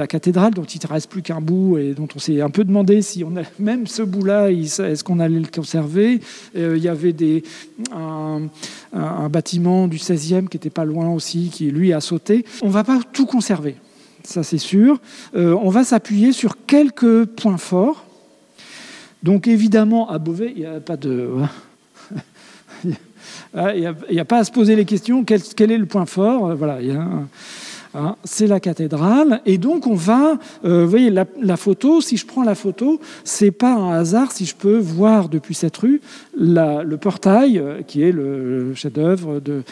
S1: cathédrale, dont il ne reste plus qu'un bout et dont on s'est un peu demandé si même ce bout-là, est-ce qu'on allait le conserver. Il y avait un bâtiment du 16e qui n'était pas loin aussi, qui lui a sauté. On ne va pas tout conserver, ça c'est sûr. On va s'appuyer sur quelques points forts. Donc évidemment, à Beauvais, il n'y a pas de... Il n'y a pas à se poser les questions, quel est le point fort. Voilà, c'est la cathédrale. Et donc, on va... vous voyez, la photo, si je prends la photo, c'est pas un hasard si je peux voir depuis cette rue le portail, qui est le chef-d'œuvre de...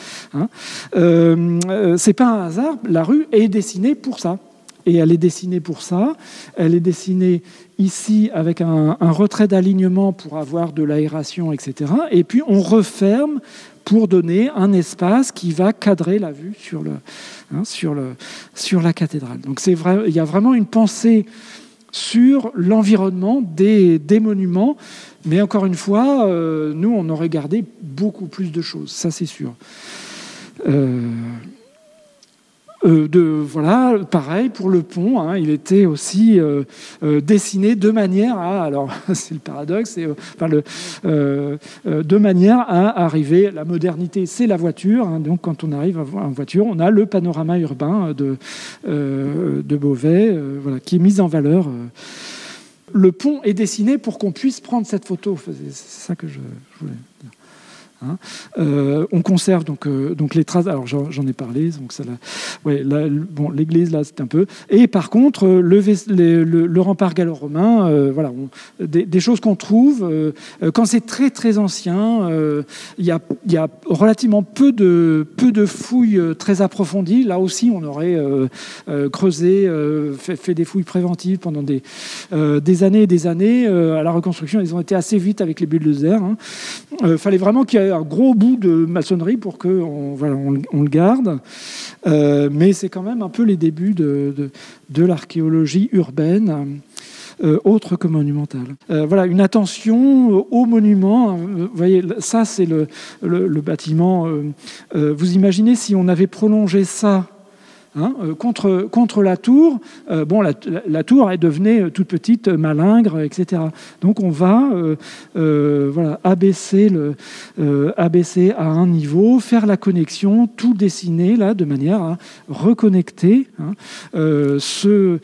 S1: c'est pas un hasard, la rue est dessinée pour ça. Et elle est dessinée pour ça. Elle est dessinée ici avec un retrait d'alignement pour avoir de l'aération, etc. Et puis, on referme pour donner un espace qui va cadrer la vue sur la cathédrale. Donc il y a vraiment une pensée sur l'environnement des monuments, mais encore une fois, nous, on aurait gardé beaucoup plus de choses, ça c'est sûr. Voilà, pareil pour le pont, hein, il était aussi dessiné de manière à, alors c'est le paradoxe, de manière à arriver, la modernité c'est la voiture, hein, donc quand on arrive en voiture, on a le panorama urbain de Beauvais, voilà, qui est mis en valeur. Le pont est dessiné pour qu'on puisse prendre cette photo, c'est ça que je voulais dire. Hein. On conserve donc les traces. Alors j'en ai parlé. Donc ça, l'église là, c'est un peu. Et par contre, le rempart gallo-romain, voilà, des choses qu'on trouve quand c'est très très ancien. Il y a relativement peu de fouilles très approfondies. Là aussi, on aurait creusé, fait des fouilles préventives pendant des années et des années. À la reconstruction, ils ont été assez vite avec les bulldozers. Fallait vraiment qu'il y ait un gros bout de maçonnerie pour qu'on le garde. Mais c'est quand même un peu les débuts de l'archéologie urbaine, autre que monumentale. Voilà, une attention aux monuments. Vous voyez, ça, c'est le bâtiment. Vous imaginez si on avait prolongé ça contre la tour, la tour elle devenait toute petite, malingre, etc. Donc on va abaisser à un niveau, faire la connexion, tout dessiner là de manière à reconnecter ce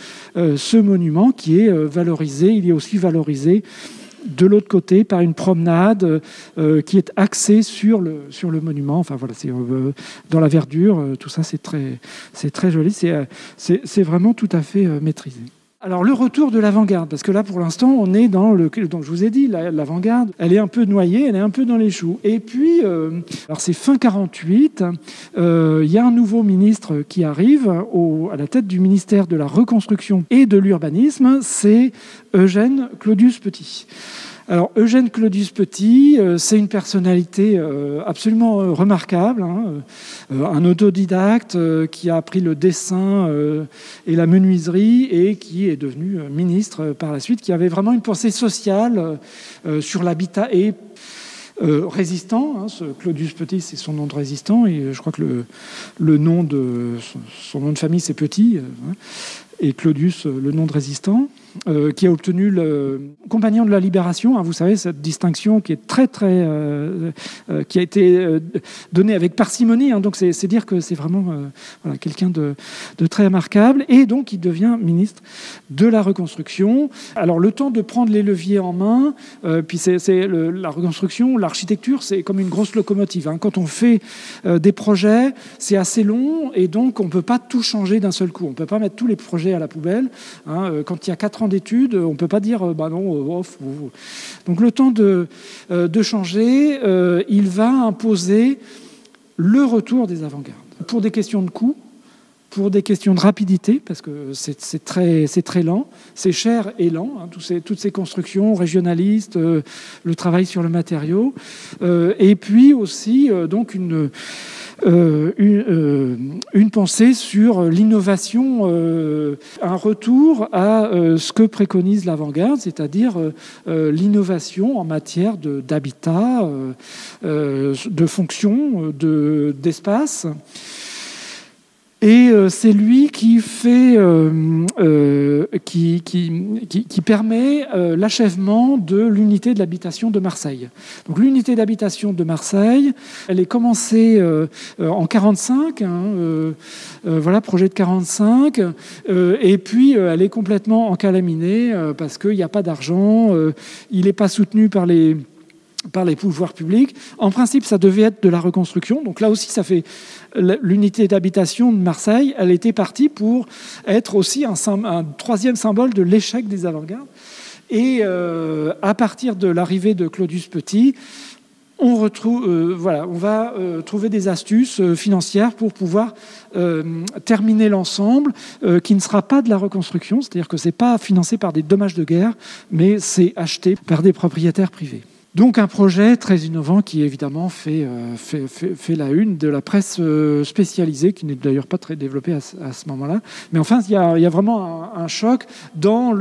S1: monument qui est valorisé. Il est aussi valorisé de l'autre côté par une promenade qui est axée sur le monument. Enfin voilà, c'est dans la verdure, tout ça c'est très joli. C'est vraiment tout à fait maîtrisé. Alors le retour de l'avant-garde, parce que là pour l'instant on est donc je vous ai dit, l'avant-garde, elle est un peu noyée, elle est un peu dans les choux. Et puis, alors c'est fin 48, il y a un nouveau ministre qui arrive à la tête du ministère de la Reconstruction et de l'Urbanisme, c'est Eugène Claudius Petit. Alors Eugène Claudius Petit, c'est une personnalité absolument remarquable, un autodidacte qui a appris le dessin et la menuiserie et qui est devenu ministre par la suite, qui avait vraiment une pensée sociale sur l'habitat et résistant. Ce Claudius Petit, c'est son nom de résistant, et je crois que le nom de son nom de famille c'est Petit, et Claudius le nom de résistant. Qui a obtenu le Compagnon de la Libération, vous savez, cette distinction qui est très qui a été donnée avec parcimonie, donc c'est dire que c'est vraiment quelqu'un de très remarquable, et donc il devient ministre de la Reconstruction. Alors le temps de prendre les leviers en main, puis la reconstruction, l'architecture, c'est comme une grosse locomotive. Quand on fait des projets, c'est assez long, et donc on ne peut pas tout changer d'un seul coup. On ne peut pas mettre tous les projets à la poubelle. Quand il y a 4 ans d'études, on ne peut pas dire non. Donc le temps de changer, il va imposer le retour des avant-gardes. Pour des questions de coût, pour des questions de rapidité, parce que c'est très lent, c'est cher et lent, toutes ces constructions régionalistes, le travail sur le matériau, et puis aussi donc une pensée sur l'innovation, un retour à ce que préconise l'avant-garde, c'est-à-dire l'innovation en matière d'habitat, de fonction, d'espace. Et c'est lui qui fait, qui permet l'achèvement de l'unité de l'habitation de Marseille. Donc l'unité d'habitation de Marseille, elle est commencée en 45, projet de 45, et puis elle est complètement encalaminée parce qu'il n'y a pas d'argent, il n'est pas soutenu par les par les pouvoirs publics. En principe, ça devait être de la reconstruction. Donc là aussi, ça fait l'unité d'habitation de Marseille. Elle était partie pour être aussi un troisième symbole de l'échec des avant-gardes. Et à partir de l'arrivée de Claudius Petit, on va trouver des astuces financières pour pouvoir terminer l'ensemble, qui ne sera pas de la reconstruction, c'est-à-dire que ce n'est pas financé par des dommages de guerre, mais c'est acheté par des propriétaires privés. Donc un projet très innovant qui évidemment fait la une de la presse spécialisée, qui n'est d'ailleurs pas très développée à ce moment-là. Mais enfin, il y a vraiment un choc dans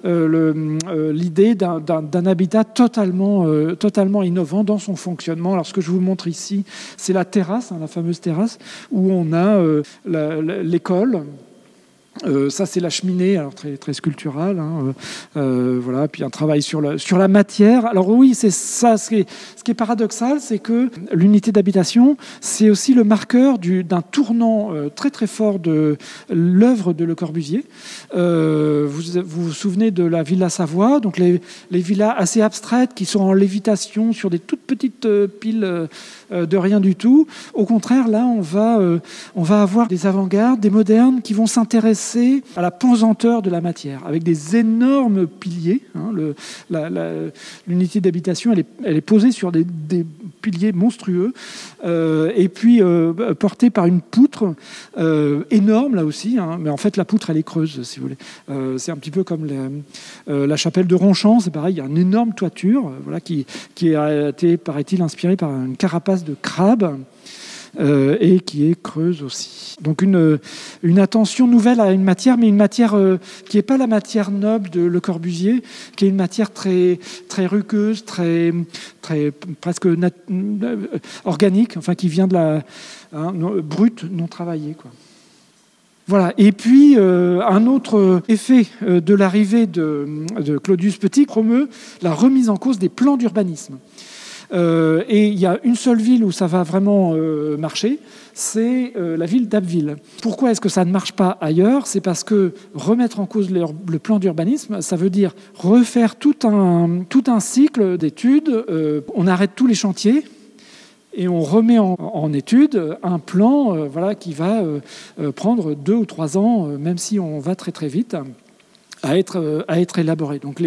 S1: l'idée d'un habitat totalement innovant dans son fonctionnement. Alors ce que je vous montre ici, c'est la terrasse, la fameuse terrasse, où on a l'école. Ça, c'est la cheminée, alors très, très sculpturale. Voilà. Puis un travail sur la matière. Alors oui, c'est ça. Ce qui est paradoxal, c'est que l'unité d'habitation, c'est aussi le marqueur d'un tournant très très fort de l'œuvre de Le Corbusier. Vous vous souvenez de la Villa Savoie, donc les villas assez abstraites qui sont en lévitation sur des toutes petites piles de rien du tout. Au contraire, là, on va avoir des avant-gardes, des modernes qui vont s'intéresser à la pesanteur de la matière, avec des énormes piliers. L'unité d'habitation, elle est posée sur des piliers monstrueux, et puis portée par une poutre énorme, là aussi. Mais en fait, la poutre, elle est creuse, si vous voulez. C'est un petit peu comme la chapelle de Ronchamp, c'est pareil, il y a une énorme toiture qui a été, paraît-il, inspirée par une carapace de crabe, et qui est creuse aussi. Donc une attention nouvelle à une matière, mais une matière qui n'est pas la matière noble de Le Corbusier, qui est une matière très, très rugueuse, très, très, presque organique, enfin qui vient de brute, non travaillée, quoi. Voilà. Et puis, un autre effet de l'arrivée de Claudius Petit promeut la remise en cause des plans d'urbanisme. Et il y a une seule ville où ça va vraiment marcher, c'est la ville d'Abbeville. Pourquoi est-ce que ça ne marche pas ailleurs? C'est parce que remettre en cause le plan d'urbanisme, ça veut dire refaire tout un cycle d'études. On arrête tous les chantiers et on remet en étude un plan qui va prendre 2 ou 3 ans, même si on va très très vite, à être élaboré. Donc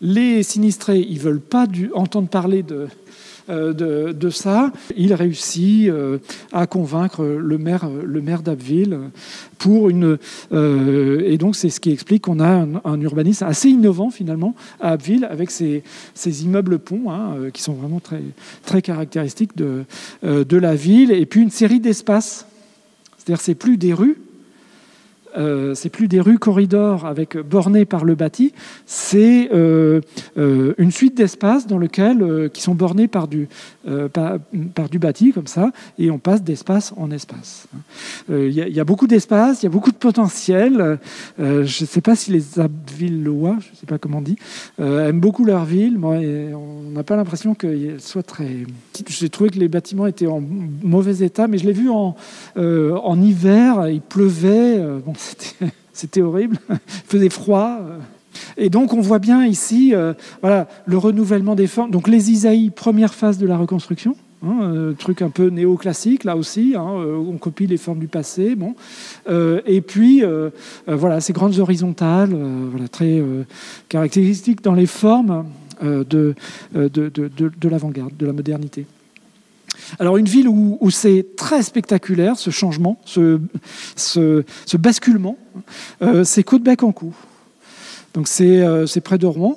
S1: les sinistrés, ils ne veulent pas entendre parler de ça. Il réussit à convaincre le maire d'Abbeville pour et donc c'est ce qui explique qu'on a un urbanisme assez innovant finalement à Abbeville, avec ces immeubles ponts qui sont vraiment très, très caractéristiques de la ville, et puis une série d'espaces. C'est-à-dire c'est plus des rues. C'est plus des rues corridors bornées par le bâti, c'est une suite d'espaces qui sont bornés par du bâti comme ça, et on passe d'espace en espace. Il y a beaucoup d'espace, il y a beaucoup de potentiel. Je ne sais pas si les Abvillois, je ne sais pas comment on dit, aiment beaucoup leur ville. Bon, on n'a pas l'impression qu'elle soit très... J'ai trouvé que les bâtiments étaient en mauvais état, mais je l'ai vu en hiver, il pleuvait. Bon, c'était horrible, il faisait froid. Et donc on voit bien ici le renouvellement des formes. Donc les Isaïes, première phase de la reconstruction, truc un peu néoclassique là aussi, on copie les formes du passé. Bon. Et puis ces grandes horizontales, très caractéristiques dans les formes de l'avant-garde, de la modernité. Alors une ville où c'est très spectaculaire, ce changement, ce basculement, c'est Caudebec-en-Caux. Donc c'est près de Rouen.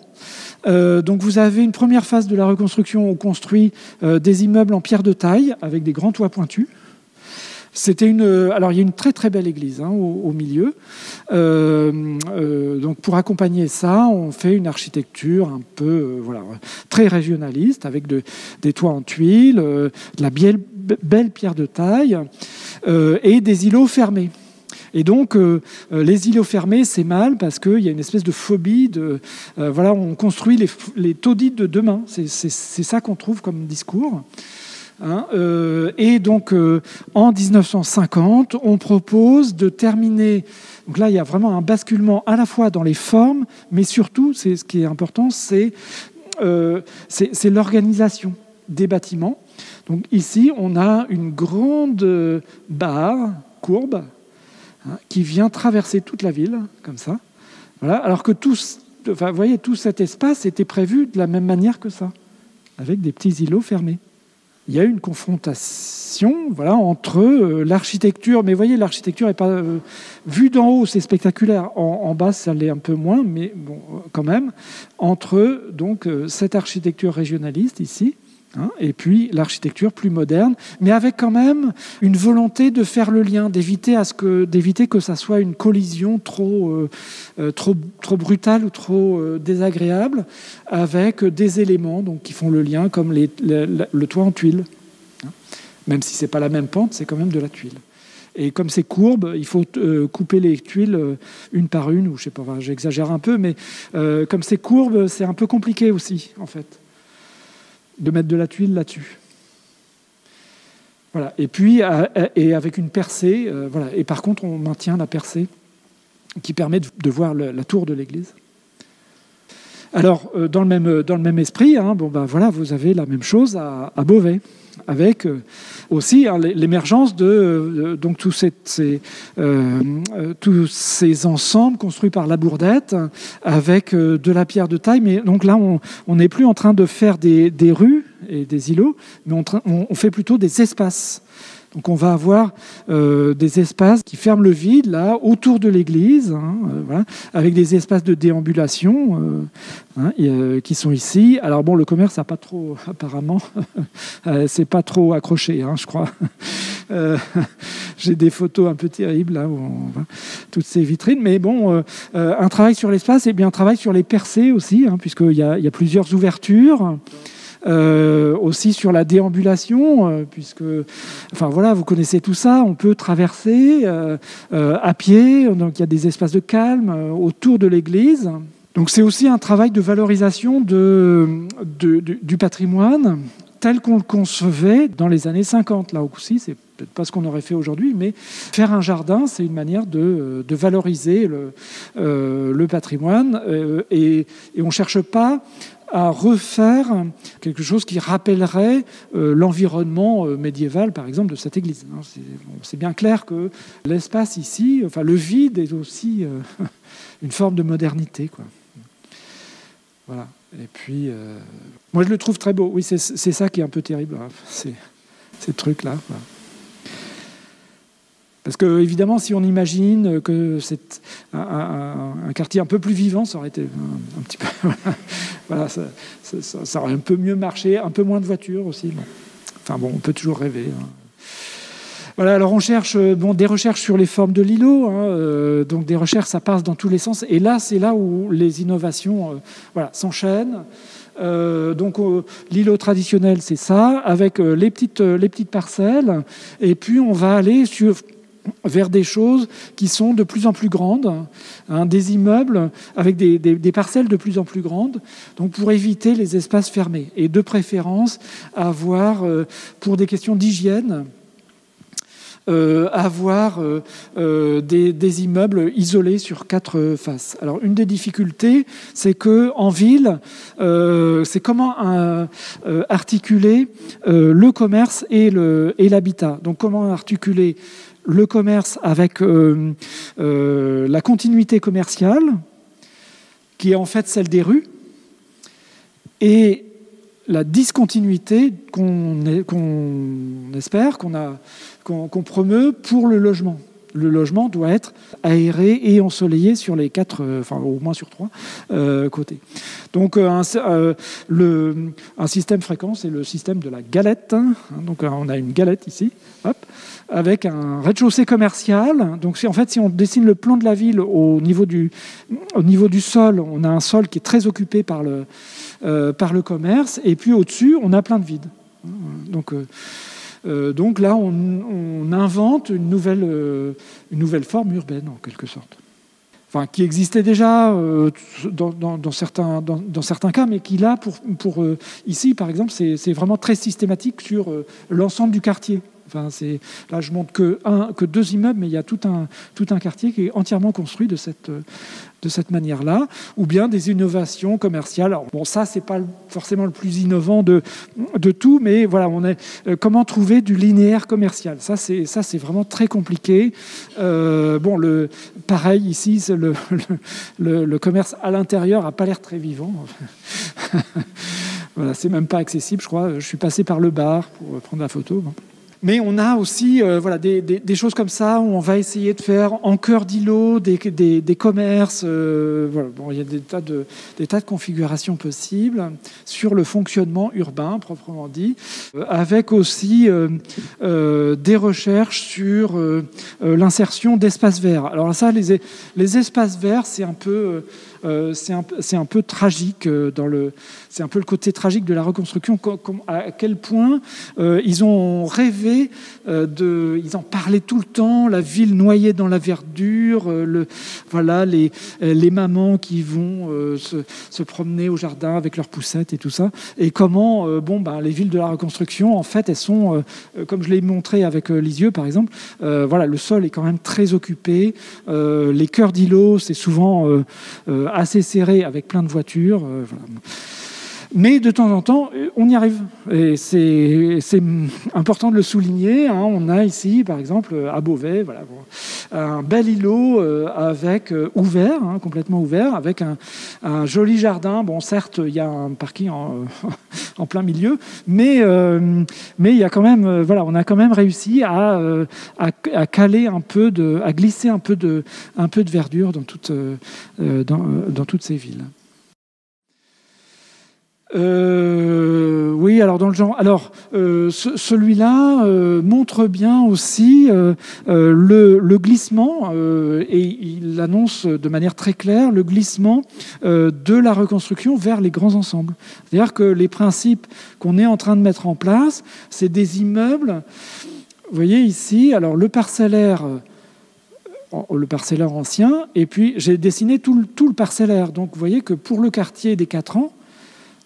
S1: Donc vous avez une première phase de la reconstruction où on construit des immeubles en pierre de taille avec des grands toits pointus. Alors il y a une très très belle église au milieu. Donc pour accompagner ça, on fait une architecture un peu très régionaliste, avec des toits en tuiles, de la belle pierre de taille, et des îlots fermés. Et donc, les îlots fermés, c'est mal parce qu'il y a une espèce de phobie on construit les taudis de demain. C'est ça qu'on trouve comme discours. Et donc, en 1950, on propose de terminer... Donc là, il y a vraiment un basculement à la fois dans les formes, mais surtout, c'est ce qui est important, c'est c'est l'organisation des bâtiments. Donc ici, on a une grande barre, courbe, qui vient traverser toute la ville, comme ça. Voilà. Alors que vous voyez, tout cet espace était prévu de la même manière que ça, avec des petits îlots fermés. Il y a eu une confrontation, voilà, entre l'architecture, mais vous voyez, l'architecture n'est pas vue d'en haut, c'est spectaculaire. En bas, ça l'est un peu moins, mais bon, quand même, entre donc cette architecture régionaliste ici, et puis l'architecture plus moderne, mais avec quand même une volonté de faire le lien, d'éviter que ça soit une collision trop brutale ou trop désagréable avec des éléments donc, qui font le lien, comme le toit en tuile. Même si ce n'est pas la même pente, c'est quand même de la tuile. Et comme c'est courbe, il faut couper les tuiles une par une, ou je sais pas, j'exagère un peu, mais comme c'est courbe, c'est un peu compliqué aussi, en fait, de mettre de la tuile là-dessus. Voilà. Et puis, et avec une percée, voilà. Et par contre, on maintient la percée qui permet de voir la tour de l'église. Alors, dans le même esprit, voilà, vous avez la même chose à Beauvais, avec aussi l'émergence de donc tous ces ensembles construits par la Bourdette avec de la pierre de taille. Mais donc là, on n'est plus en train de faire des rues et des îlots, mais on fait plutôt des espaces. Donc on va avoir des espaces qui ferment le vide, là, autour de l'église, voilà, avec des espaces de déambulation qui sont ici. Alors bon, le commerce n'a pas trop, apparemment, c'est pas trop accroché, je crois. J'ai des photos un peu terribles, là, où on voit toutes ces vitrines. Mais bon, un travail sur l'espace, et bien un travail sur les percées aussi, puisqu'il y a plusieurs ouvertures. Aussi sur la déambulation, puisque, enfin voilà, vous connaissez tout ça, on peut traverser à pied, donc il y a des espaces de calme autour de l'église. Donc c'est aussi un travail de valorisation du patrimoine tel qu'on le concevait dans les années 50. Là aussi, c'est peut-être pas ce qu'on aurait fait aujourd'hui, mais faire un jardin, c'est une manière de valoriser le patrimoine, et on ne cherche pas à refaire quelque chose qui rappellerait l'environnement médiéval, par exemple, de cette église. C'est bien clair que l'espace ici, enfin le vide, est aussi une forme de modernité, quoi. Voilà. Et puis, moi je le trouve très beau. Oui, c'est ça qui est un peu terrible, ces trucs-là. Voilà. Parce que, évidemment, si on imagine que c'est un quartier un peu plus vivant, ça aurait été un petit peu... voilà, ça aurait un peu mieux marché, un peu moins de voitures aussi. Bon. Enfin bon, on peut toujours rêver. Voilà, alors on cherche des recherches sur les formes de l'îlot. Donc des recherches, ça passe dans tous les sens. Et là, c'est là où les innovations s'enchaînent. Donc l'îlot traditionnel, c'est ça, avec les petites parcelles. Et puis on va aller vers des choses qui sont de plus en plus grandes, des immeubles avec des parcelles de plus en plus grandes, donc pour éviter les espaces fermés. Et de préférence, avoir, pour des questions d'hygiène, des immeubles isolés sur 4 faces. Alors, une des difficultés, c'est qu'en ville, c'est comment articuler le commerce et l'habitat. Donc, comment articuler le commerce avec la continuité commerciale, qui est en fait celle des rues, et la discontinuité qu'on espère, qu'on promeut pour le logement. Le logement doit être aéré et ensoleillé sur les 4, enfin au moins sur 3 côtés. Donc un système fréquent, c'est le système de la galette. Donc on a une galette ici, hop, avec un rez-de-chaussée commercial. Donc en fait, si on dessine le plan de la ville au niveau du sol, on a un sol qui est très occupé par le commerce, et puis au-dessus, on a plein de vide. Donc là, on invente une nouvelle forme urbaine, en quelque sorte. Enfin, qui existait déjà dans certains cas, mais qui là, ici, par exemple, c'est vraiment très systématique sur l'ensemble du quartier. Enfin, là, je montre que 2 immeubles, mais il y a tout un quartier qui est entièrement construit de cette manière-là, ou bien des innovations commerciales. Alors, bon, ça, c'est pas forcément le plus innovant de tout, mais voilà, comment trouver du linéaire commercial. Ça, c'est vraiment très compliqué. Pareil ici, le commerce à l'intérieur a pas l'air très vivant. Voilà, c'est même pas accessible, je crois. Je suis passé par le bar pour prendre la photo. Mais on a aussi des choses comme ça où on va essayer de faire en cœur d'îlot des commerces. Il y a des tas de configurations possibles sur le fonctionnement urbain, proprement dit, avec aussi des recherches sur l'insertion d'espaces verts. Alors ça, les espaces verts, c'est un peu tragique c'est un peu le côté tragique de la reconstruction, à quel point ils ont rêvé ils en parlaient tout le temps, la ville noyée dans la verdure, les mamans qui vont se promener au jardin avec leurs poussettes et tout ça, et comment les villes de la reconstruction, en fait, elles sont, comme je l'ai montré avec Lisieux par exemple, le sol est quand même très occupé, les cœurs d'îlots, c'est souvent assez serré avec plein de voitures. Mais de temps en temps, on y arrive. Et c'est important de le souligner. On a ici, par exemple, à Beauvais, un bel îlot ouvert, complètement ouvert, avec un joli jardin. Bon, certes, il y a un parking en plein milieu, mais il y a quand même, on a quand même réussi à caler un peu à glisser un peu de verdure dans toutes ces villes. Oui, alors dans le genre. Alors, celui-là montre bien aussi le glissement, et il annonce de manière très claire le glissement de la reconstruction vers les grands ensembles. C'est-à-dire que les principes qu'on est en train de mettre en place, c'est des immeubles. Vous voyez ici, alors le parcellaire ancien, et puis j'ai dessiné tout le parcellaire. Donc vous voyez que pour le quartier des 4 ans,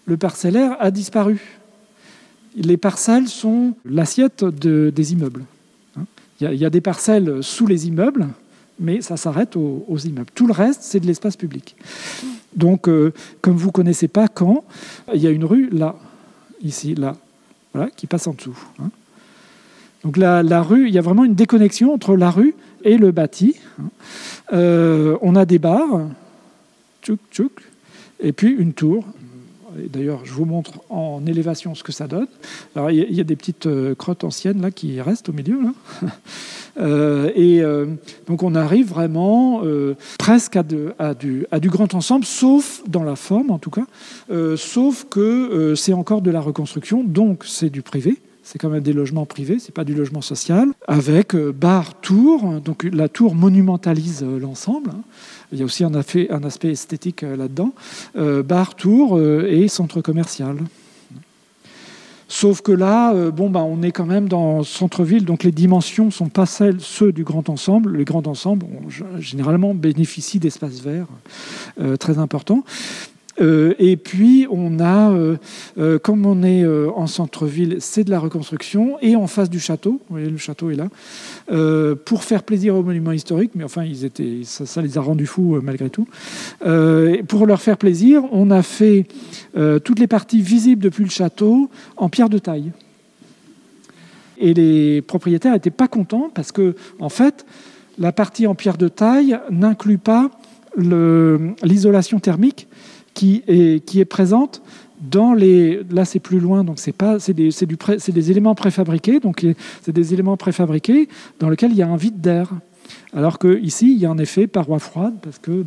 S1: le parcellaire a disparu. Les parcelles sont l'assiette des immeubles. Il y a des parcelles sous les immeubles, mais ça s'arrête aux immeubles. Tout le reste, c'est de l'espace public. Donc, comme vous ne connaissez pas Caen, il y a une rue là, ici, là, qui passe en dessous. Donc la rue, il y a vraiment une déconnexion entre la rue et le bâti. On a des bars, tchouk, tchouk, et puis une tour. D'ailleurs, je vous montre en élévation ce que ça donne. Alors, il y a des petites crottes anciennes là, qui restent au milieu. Là. Donc, on arrive vraiment presque à du grand ensemble, sauf dans la forme, en tout cas, sauf que c'est encore de la reconstruction, donc c'est du privé. C'est quand même des logements privés, c'est pas du logement social, avec bar, tour. Donc la tour monumentalise l'ensemble. Il y a aussi un aspect esthétique là-dedans. Bar, tour et centre commercial. Sauf que là, on est quand même dans centre-ville, donc les dimensions ne sont pas ceux du grand ensemble. Les grands ensembles, généralement, bénéficient d'espaces verts très importants. Et puis, on a, comme on est en centre-ville, c'est de la reconstruction, et en face du château, vous voyez, le château est là, pour faire plaisir aux monuments historiques, mais enfin, ça les a rendus fous malgré tout. Pour leur faire plaisir, on a fait toutes les parties visibles depuis le château en pierre de taille. Et les propriétaires n'étaient pas contents parce que, en fait, la partie en pierre de taille n'inclut pas l'isolation thermique qui est présente dans les... Là, c'est plus loin, donc c'est des éléments préfabriqués, donc c'est des éléments préfabriqués dans lesquels il y a un vide d'air. Alors qu'ici, il y a un effet paroi froide, parce que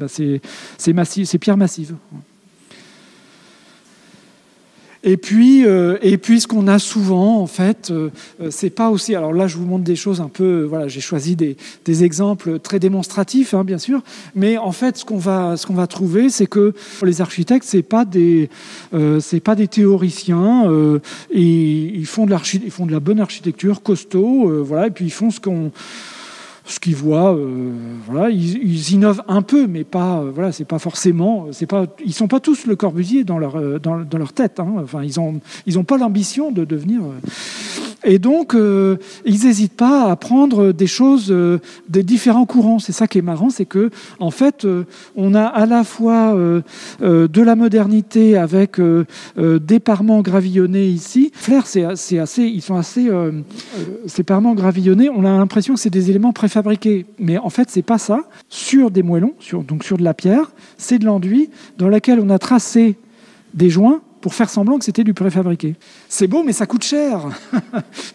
S1: c'est pierre massive. Et puis, ce qu'on a souvent, en fait, c'est pas aussi... Alors là, je vous montre des choses un peu... Voilà, j'ai choisi des exemples très démonstratifs, bien sûr. Mais en fait, ce qu'on va trouver, c'est que les architectes, c'est pas des théoriciens. Et ils font de la bonne architecture, costaud. Et puis ils font ce qu'ils voient, ils innovent un peu, mais pas, c'est pas forcément, ils sont pas tous Le Corbusier dans leur tête. Enfin, ils ont pas l'ambition de devenir Et donc, ils n'hésitent pas à prendre des choses des différents courants. C'est ça qui est marrant, c'est que en fait, on a à la fois de la modernité avec des parements gravillonnés ici. Flair, ils sont assez ces parements gravillonnés. On a l'impression que c'est des éléments préfabriqués, mais en fait, c'est pas ça. Sur des moellons, donc sur de la pierre, c'est de l'enduit dans laquelle on a tracé des joints pour faire semblant que c'était du préfabriqué. C'est beau, mais ça coûte cher.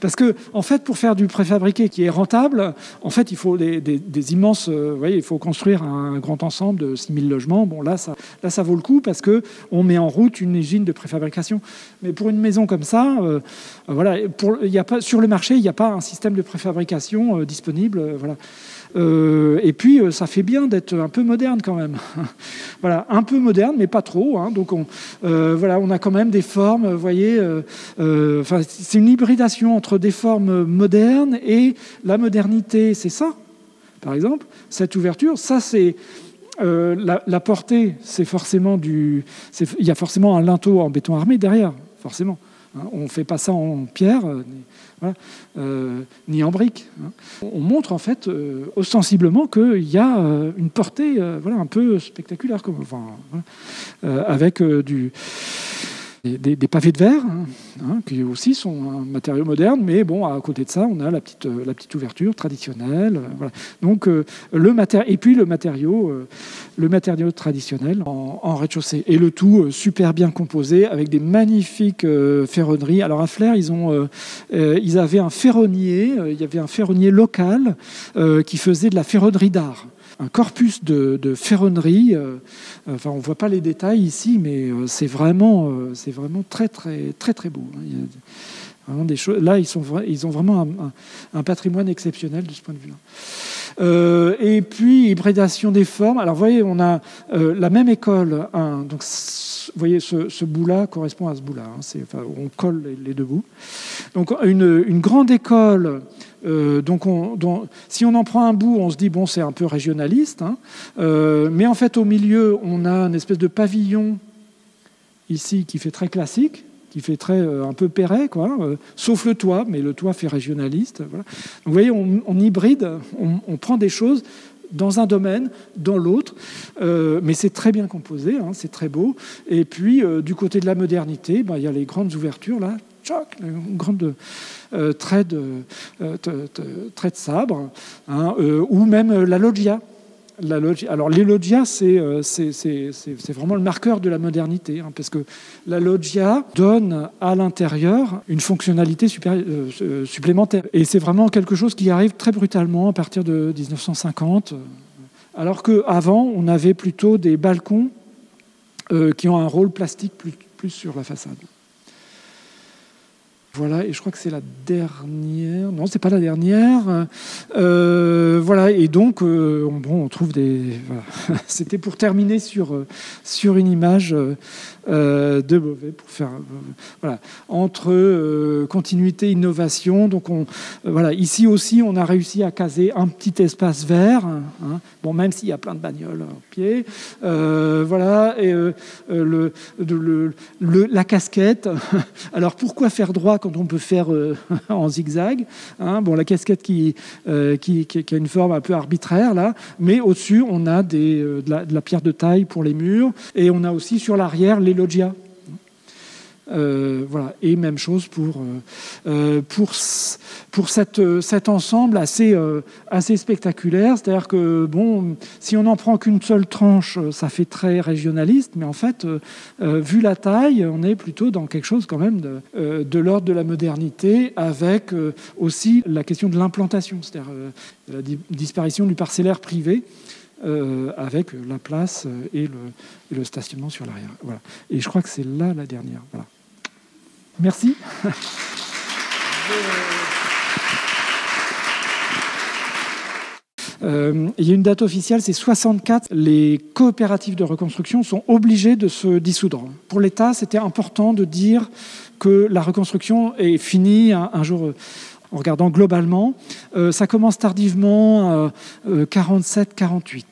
S1: Parce que, en fait, pour faire du préfabriqué qui est rentable, en fait, il faut des immenses... vous voyez, il faut construire un grand ensemble de 6000 logements. Bon, là, ça vaut le coup parce qu'on met en route une usine de préfabrication. Mais pour une maison comme ça, voilà, sur le marché, il n'y a pas un système de préfabrication disponible. Voilà. Et puis, ça fait bien d'être un peu moderne quand même. Voilà, un peu moderne, mais pas trop. Hein. Donc, voilà, on a quand même des formes, vous voyez, c'est une hybridation entre des formes modernes et la modernité. C'est ça, par exemple, cette ouverture. Ça, c'est la portée, c'est forcément il y a forcément un linteau en béton armé derrière, forcément. Hein. On ne fait pas ça en pierre. Voilà, ni en briques. Hein. On montre en fait ostensiblement qu'il y a une portée voilà, un peu spectaculaire, avec des pavés de verre, qui aussi sont un matériau moderne, mais bon, à côté de ça, on a la petite ouverture traditionnelle. Voilà. Donc et puis le matériau traditionnel en rez-de-chaussée. Et le tout super bien composé avec des magnifiques ferronneries. Alors à Flair, ils avaient un ferronnier, il y avait un ferronnier local qui faisait de la ferronnerie d'art. Un corpus de ferronnerie. Enfin, on ne voit pas les détails ici, mais c'est vraiment très, très, très, très beau. Il y a vraiment des choses. Là, ils ont vraiment un patrimoine exceptionnel de ce point de vue-là. Et puis, hybridation des formes. Alors, vous voyez, on a la même école. Donc, vous voyez, ce bout-là correspond à ce bout-là. On colle les deux bouts. Donc, une grande école. Si on en prend un bout, on se dit bon, c'est un peu régionaliste, hein, mais en fait au milieu, on a une espèce de pavillon ici qui fait très classique, qui fait très un peu Perret, quoi, sauf le toit, mais le toit fait régionaliste. Voilà. Donc, vous voyez, on hybride, on prend des choses dans un domaine, dans l'autre, mais c'est très bien composé, hein, c'est très beau. Et puis du côté de la modernité, il y a les grandes ouvertures là. Une grande trait de sabre, hein, ou même la loggia. Alors les loggias, c'est vraiment le marqueur de la modernité, hein, parce que la loggia donne à l'intérieur une fonctionnalité supplémentaire. Et c'est vraiment quelque chose qui arrive très brutalement à partir de 1950, alors qu'avant, on avait plutôt des balcons qui ont un rôle plastique plus sur la façade. Voilà, et je crois que c'est la dernière. Non, c'est pas la dernière. Voilà, et donc, on trouve des. Voilà. C'était pour terminer sur une image de Beauvais, pour faire. Voilà, entre continuité, innovation. Donc, voilà, ici aussi, on a réussi à caser un petit espace vert. Hein, bon, même s'il y a plein de bagnoles au pied. Voilà, et la casquette. Alors, pourquoi faire droit quand on peut faire en zigzag, hein. Bon, la casquette qui a une forme un peu arbitraire là, mais au-dessus on a de la pierre de taille pour les murs, et on a aussi sur l'arrière les loggias. Voilà, et même chose pour cet ensemble assez spectaculaire. C'est-à-dire que bon, si on n'en prend qu'une seule tranche, ça fait très régionaliste, mais en fait, vu la taille, on est plutôt dans quelque chose quand même de l'ordre de la modernité, avec aussi la question de l'implantation, c'est-à-dire la disparition du parcellaire privé. Avec la place et le stationnement sur l'arrière. Voilà. Et je crois que c'est là la dernière. Voilà. Merci. Il y a une date officielle, c'est 64. Les coopératives de reconstruction sont obligées de se dissoudre. Pour l'État, c'était important de dire que la reconstruction est finie un jour. en regardant globalement. Ça commence tardivement, 47-48,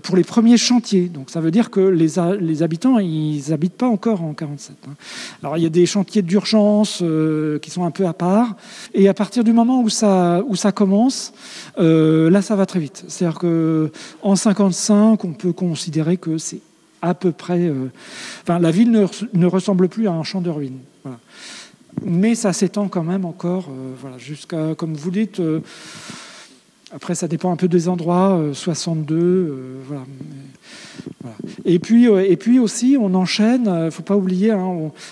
S1: pour les premiers chantiers. Donc ça veut dire que les habitants, ils n'habitent pas encore en 47. Alors il y a des chantiers d'urgence qui sont un peu à part. Et à partir du moment où ça commence, là ça va très vite. C'est-à-dire qu'en 55, on peut considérer que c'est à peu près... la ville ne ressemble plus à un champ de ruines. Voilà. Mais ça s'étend quand même encore jusqu'à, comme vous dites, après ça dépend un peu des endroits, 62, voilà. Voilà. Et puis aussi, on enchaîne, il ne faut pas oublier,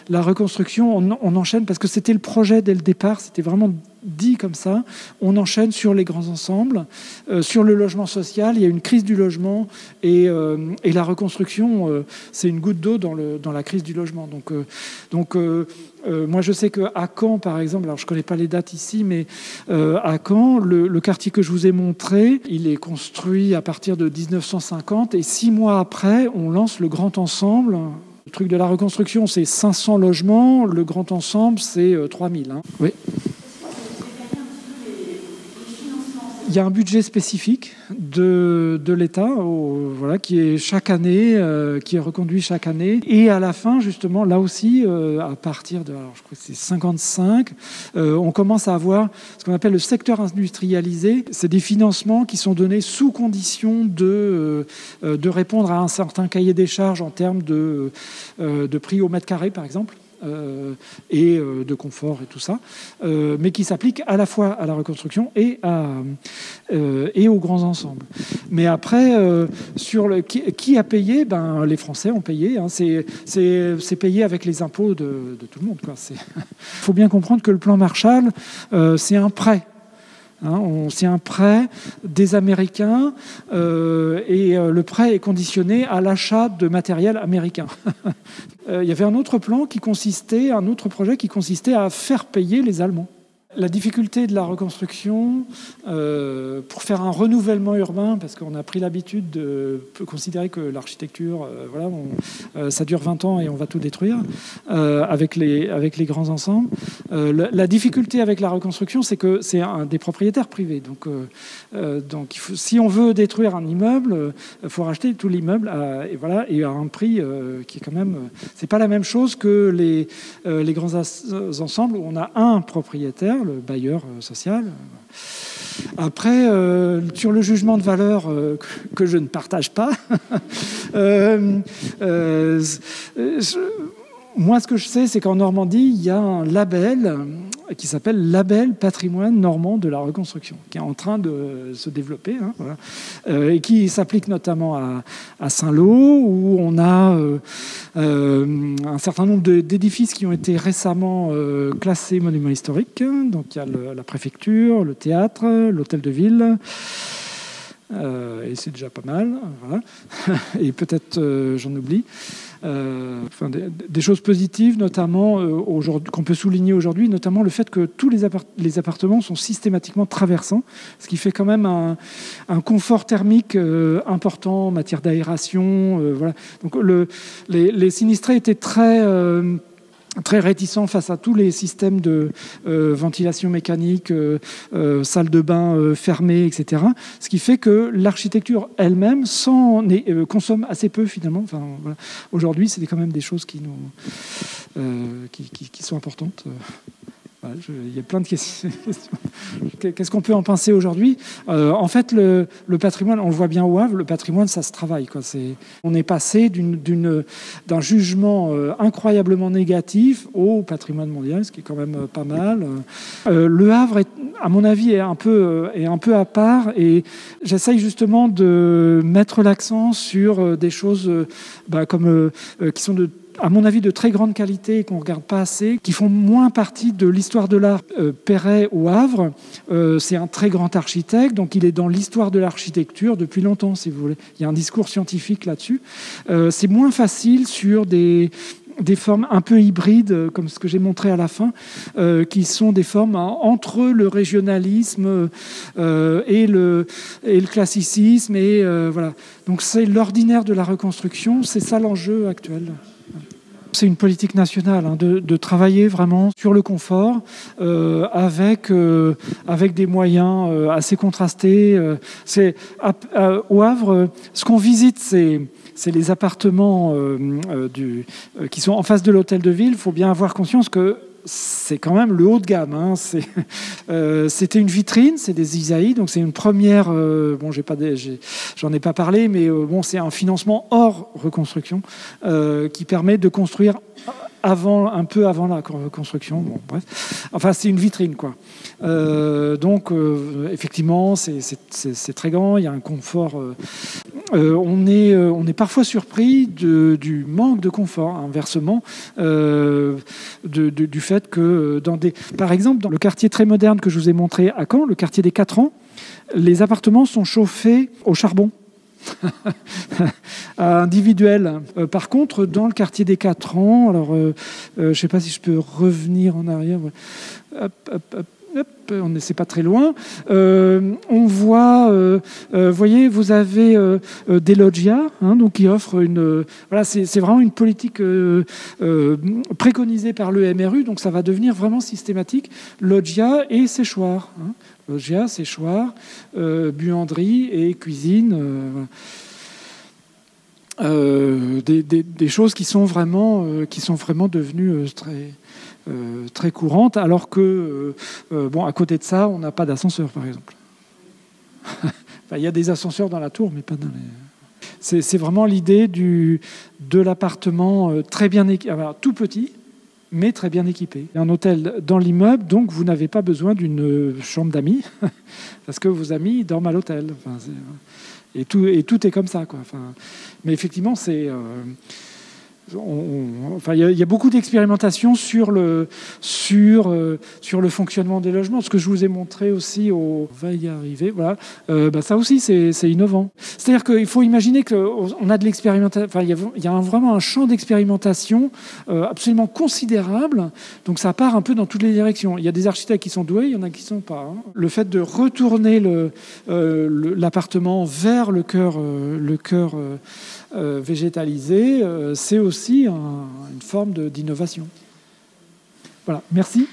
S1: la reconstruction, on enchaîne parce que c'était le projet dès le départ, c'était vraiment dit comme ça, on enchaîne sur les grands ensembles, sur le logement social, il y a une crise du logement et la reconstruction, c'est une goutte d'eau dans la crise du logement. Donc moi je sais qu'à Caen par exemple, alors je ne connais pas les dates ici, mais à Caen, le quartier que je vous ai montré, il est construit à partir de 1950 et 6 mois après, on lance le grand ensemble. Le truc de la reconstruction, c'est 500 logements, le grand ensemble, c'est 3000. Oui. Il y a un budget spécifique de l'État qui est chaque année, qui est reconduit chaque année. Et à la fin, justement, là aussi, à partir de, alors je crois que c'est 55, on commence à avoir ce qu'on appelle le secteur industrialisé. C'est des financements qui sont donnés sous condition de répondre à un certain cahier des charges en termes de prix au mètre carré, par exemple. Et de confort et tout ça, mais qui s'applique à la fois à la reconstruction et aux grands ensembles. Mais après, sur qui a payé, les Français ont payé. C'est payé avec les impôts de tout le monde. Il faut bien comprendre que le plan Marshall, c'est un prêt. C'est un prêt des Américains et le prêt est conditionné à l'achat de matériel américain. Il y avait un autre projet qui consistait à faire payer les Allemands. La difficulté de la reconstruction, pour faire un renouvellement urbain, parce qu'on a pris l'habitude de considérer que l'architecture, ça dure 20 ans et on va tout détruire avec les grands ensembles. La difficulté avec la reconstruction, c'est que c'est des propriétaires privés. Donc si on veut détruire un immeuble, il faut racheter tout l'immeuble et à un prix qui est quand même... c'est pas la même chose que les grands ensembles où on a un propriétaire, le bailleur social. Après, sur le jugement de valeur que je ne partage pas, moi, ce que je sais, c'est qu'en Normandie, il y a un label qui s'appelle Label Patrimoine Normand de la Reconstruction, qui est en train de se développer, et qui s'applique notamment à Saint-Lô, où on a un certain nombre d'édifices qui ont été récemment classés monuments historiques. Donc il y a la préfecture, le théâtre, l'hôtel de ville, et c'est déjà pas mal. Voilà. Et peut-être j'en oublie. Des choses positives, notamment qu'on peut souligner aujourd'hui, notamment le fait que tous les appartements sont systématiquement traversants, ce qui fait quand même un confort thermique important en matière d'aération. Voilà. Donc les sinistrés étaient très réticents face à tous les systèmes de ventilation mécanique, salles de bain fermées, etc. Ce qui fait que l'architecture elle-même consomme assez peu finalement. Voilà. Aujourd'hui, c'est quand même des choses qui sont importantes. Il y a plein de questions. Qu'est-ce qu'on peut en penser aujourd'hui ? En fait, le patrimoine, on le voit bien au Havre, le patrimoine, ça se travaille. On est passé d'un jugement incroyablement négatif au patrimoine mondial, ce qui est quand même pas mal. Le Havre, à mon avis, est un peu à part, et j'essaye justement de mettre l'accent sur des choses qui sont à mon avis, de très grande qualité et qu'on ne regarde pas assez, qui font moins partie de l'histoire de l'art. Perret au Havre, c'est un très grand architecte, donc il est dans l'histoire de l'architecture depuis longtemps, si vous voulez. Il y a un discours scientifique là-dessus. C'est moins facile sur des formes un peu hybrides, comme ce que j'ai montré à la fin, qui sont des formes entre le régionalisme et le classicisme. Voilà. Donc c'est l'ordinaire de la reconstruction, c'est ça l'enjeu actuel. C'est une politique nationale hein, de travailler vraiment sur le confort avec des moyens assez contrastés. Au Havre, ce qu'on visite, c'est les appartements qui sont en face de l'hôtel de ville. Il faut bien avoir conscience que c'est quand même le haut de gamme. Hein. C'était une vitrine, c'est des Isaïe, donc c'est une première. Bon, j'en ai pas parlé, mais bon, c'est un financement hors reconstruction qui permet de construire un peu avant la construction. Bon, bref. Enfin, c'est une vitrine, quoi. Donc, effectivement, c'est très grand. Il y a un confort. On est parfois surpris du manque de confort, inversement, du fait que, par exemple, dans le quartier très moderne que je vous ai montré à Caen, le quartier des 4 ans, les appartements sont chauffés au charbon. Individuel. Par contre, dans le quartier des 4 ans, alors je ne sais pas si je peux revenir en arrière. Hop, hop, hop. C'est pas très loin. On voit, voyez, vous avez des loggias, hein, donc qui offrent une. Voilà, c'est vraiment une politique préconisée par le MRU, donc ça va devenir vraiment systématique. Loggia et séchoir. Hein. Loggia, séchoir, buanderie et cuisine. Des choses qui sont vraiment devenues très courantes, alors que à côté de ça, on n'a pas d'ascenseur, par exemple. Enfin, il y a des ascenseurs dans la tour, mais pas dans les. C'est vraiment l'idée de l'appartement très bien équipé, tout petit, mais très bien équipé. Un hôtel dans l'immeuble, donc vous n'avez pas besoin d'une chambre d'amis, parce que vos amis dorment à l'hôtel. Enfin, et tout est comme ça, quoi. Enfin, mais effectivement, c'est. Il y a beaucoup d'expérimentations sur le fonctionnement des logements. Ce que je vous ai montré aussi, on va y arriver. Voilà, ça aussi c'est innovant. C'est-à-dire qu'il faut imaginer qu'on a de l'expérimentation. Enfin, il y a vraiment un champ d'expérimentation absolument considérable. Donc ça part un peu dans toutes les directions. Il y a des architectes qui sont doués, il y en a qui ne sont pas. Hein. Le fait de retourner l'appartement vers le cœur végétalisé, c'est aussi une forme d'innovation. Voilà, merci.